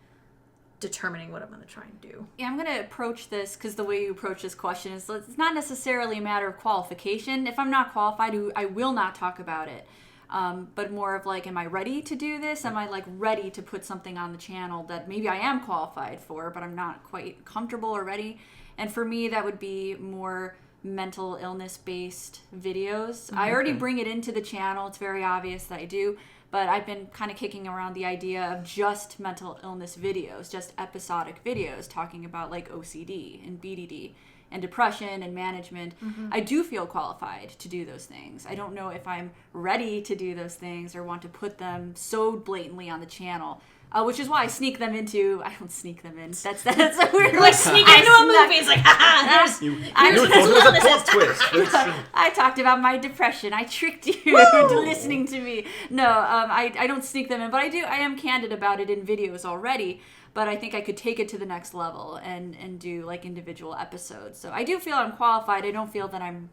S3: determining what I'm going to try and do.
S2: Yeah, I'm going to approach this, because the way you approach this question is, it's not necessarily a matter of qualification. If I'm not qualified, I will not talk about it. But more of like, am I ready to do this? Am I like ready to put something on the channel that maybe I am qualified for, but I'm not quite comfortable or ready? And for me, that would be more mental illness based videos. I already bring it into the channel. It's very obvious that I do, but I've been kind of kicking around the idea of just mental illness videos, just episodic videos talking about like OCD and BDD and depression and management. I do feel qualified to do those things. I don't know if I'm ready to do those things or want to put them so blatantly on the channel. Which is why I sneak them into. I don't sneak them in. That's a weird.
S3: Like sneak into a movie. It's like, haha.
S1: You thought it was a plot twist.
S2: I talked about my depression. I tricked you into listening to me. No, I don't sneak them in, but I am candid about it in videos already. But I think I could take it to the next level and do like individual episodes. So I do feel I'm qualified. I don't feel that I'm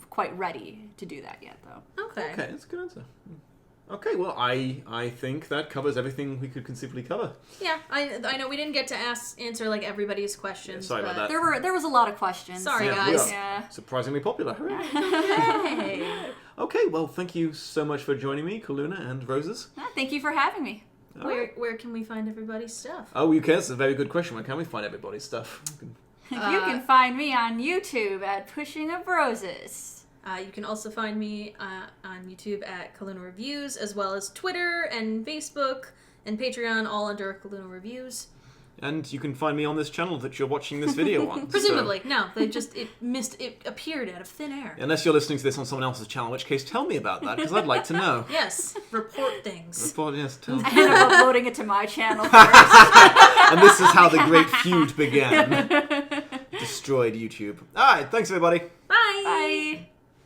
S2: quite ready to do that yet, though.
S3: Okay,
S1: that's a good answer. Okay, well, I think that covers everything we could conceivably cover.
S3: Yeah, I know we didn't get to answer like everybody's questions.
S1: Yeah, sorry about that.
S2: There was a lot of questions.
S3: Sorry,
S2: guys.
S3: Yeah.
S1: Surprisingly popular.
S3: Yay.
S1: Okay, well, thank you so much for joining me, Calluna and Roses.
S2: Thank you for having me.
S3: Where can we find everybody's stuff?
S1: Oh, you can. That's a very good question. Where can we find everybody's stuff?
S2: You can find me on YouTube at PushingUpRoses.
S3: You can also find me on YouTube at Calluna Reviews, as well as Twitter and Facebook and Patreon, all under Calluna Reviews.
S1: And you can find me on this channel that you're watching this video on.
S3: Presumably. So. No, it appeared out of thin air.
S1: Unless you're listening to this on someone else's channel, in which case tell me about that, because I'd like to know.
S3: Yes, report things.
S1: Yes, tell me.
S2: I ended up uploading it to my channel first.
S1: And this is how the great feud began. Destroyed YouTube. Alright, thanks everybody.
S3: Bye!
S2: Bye!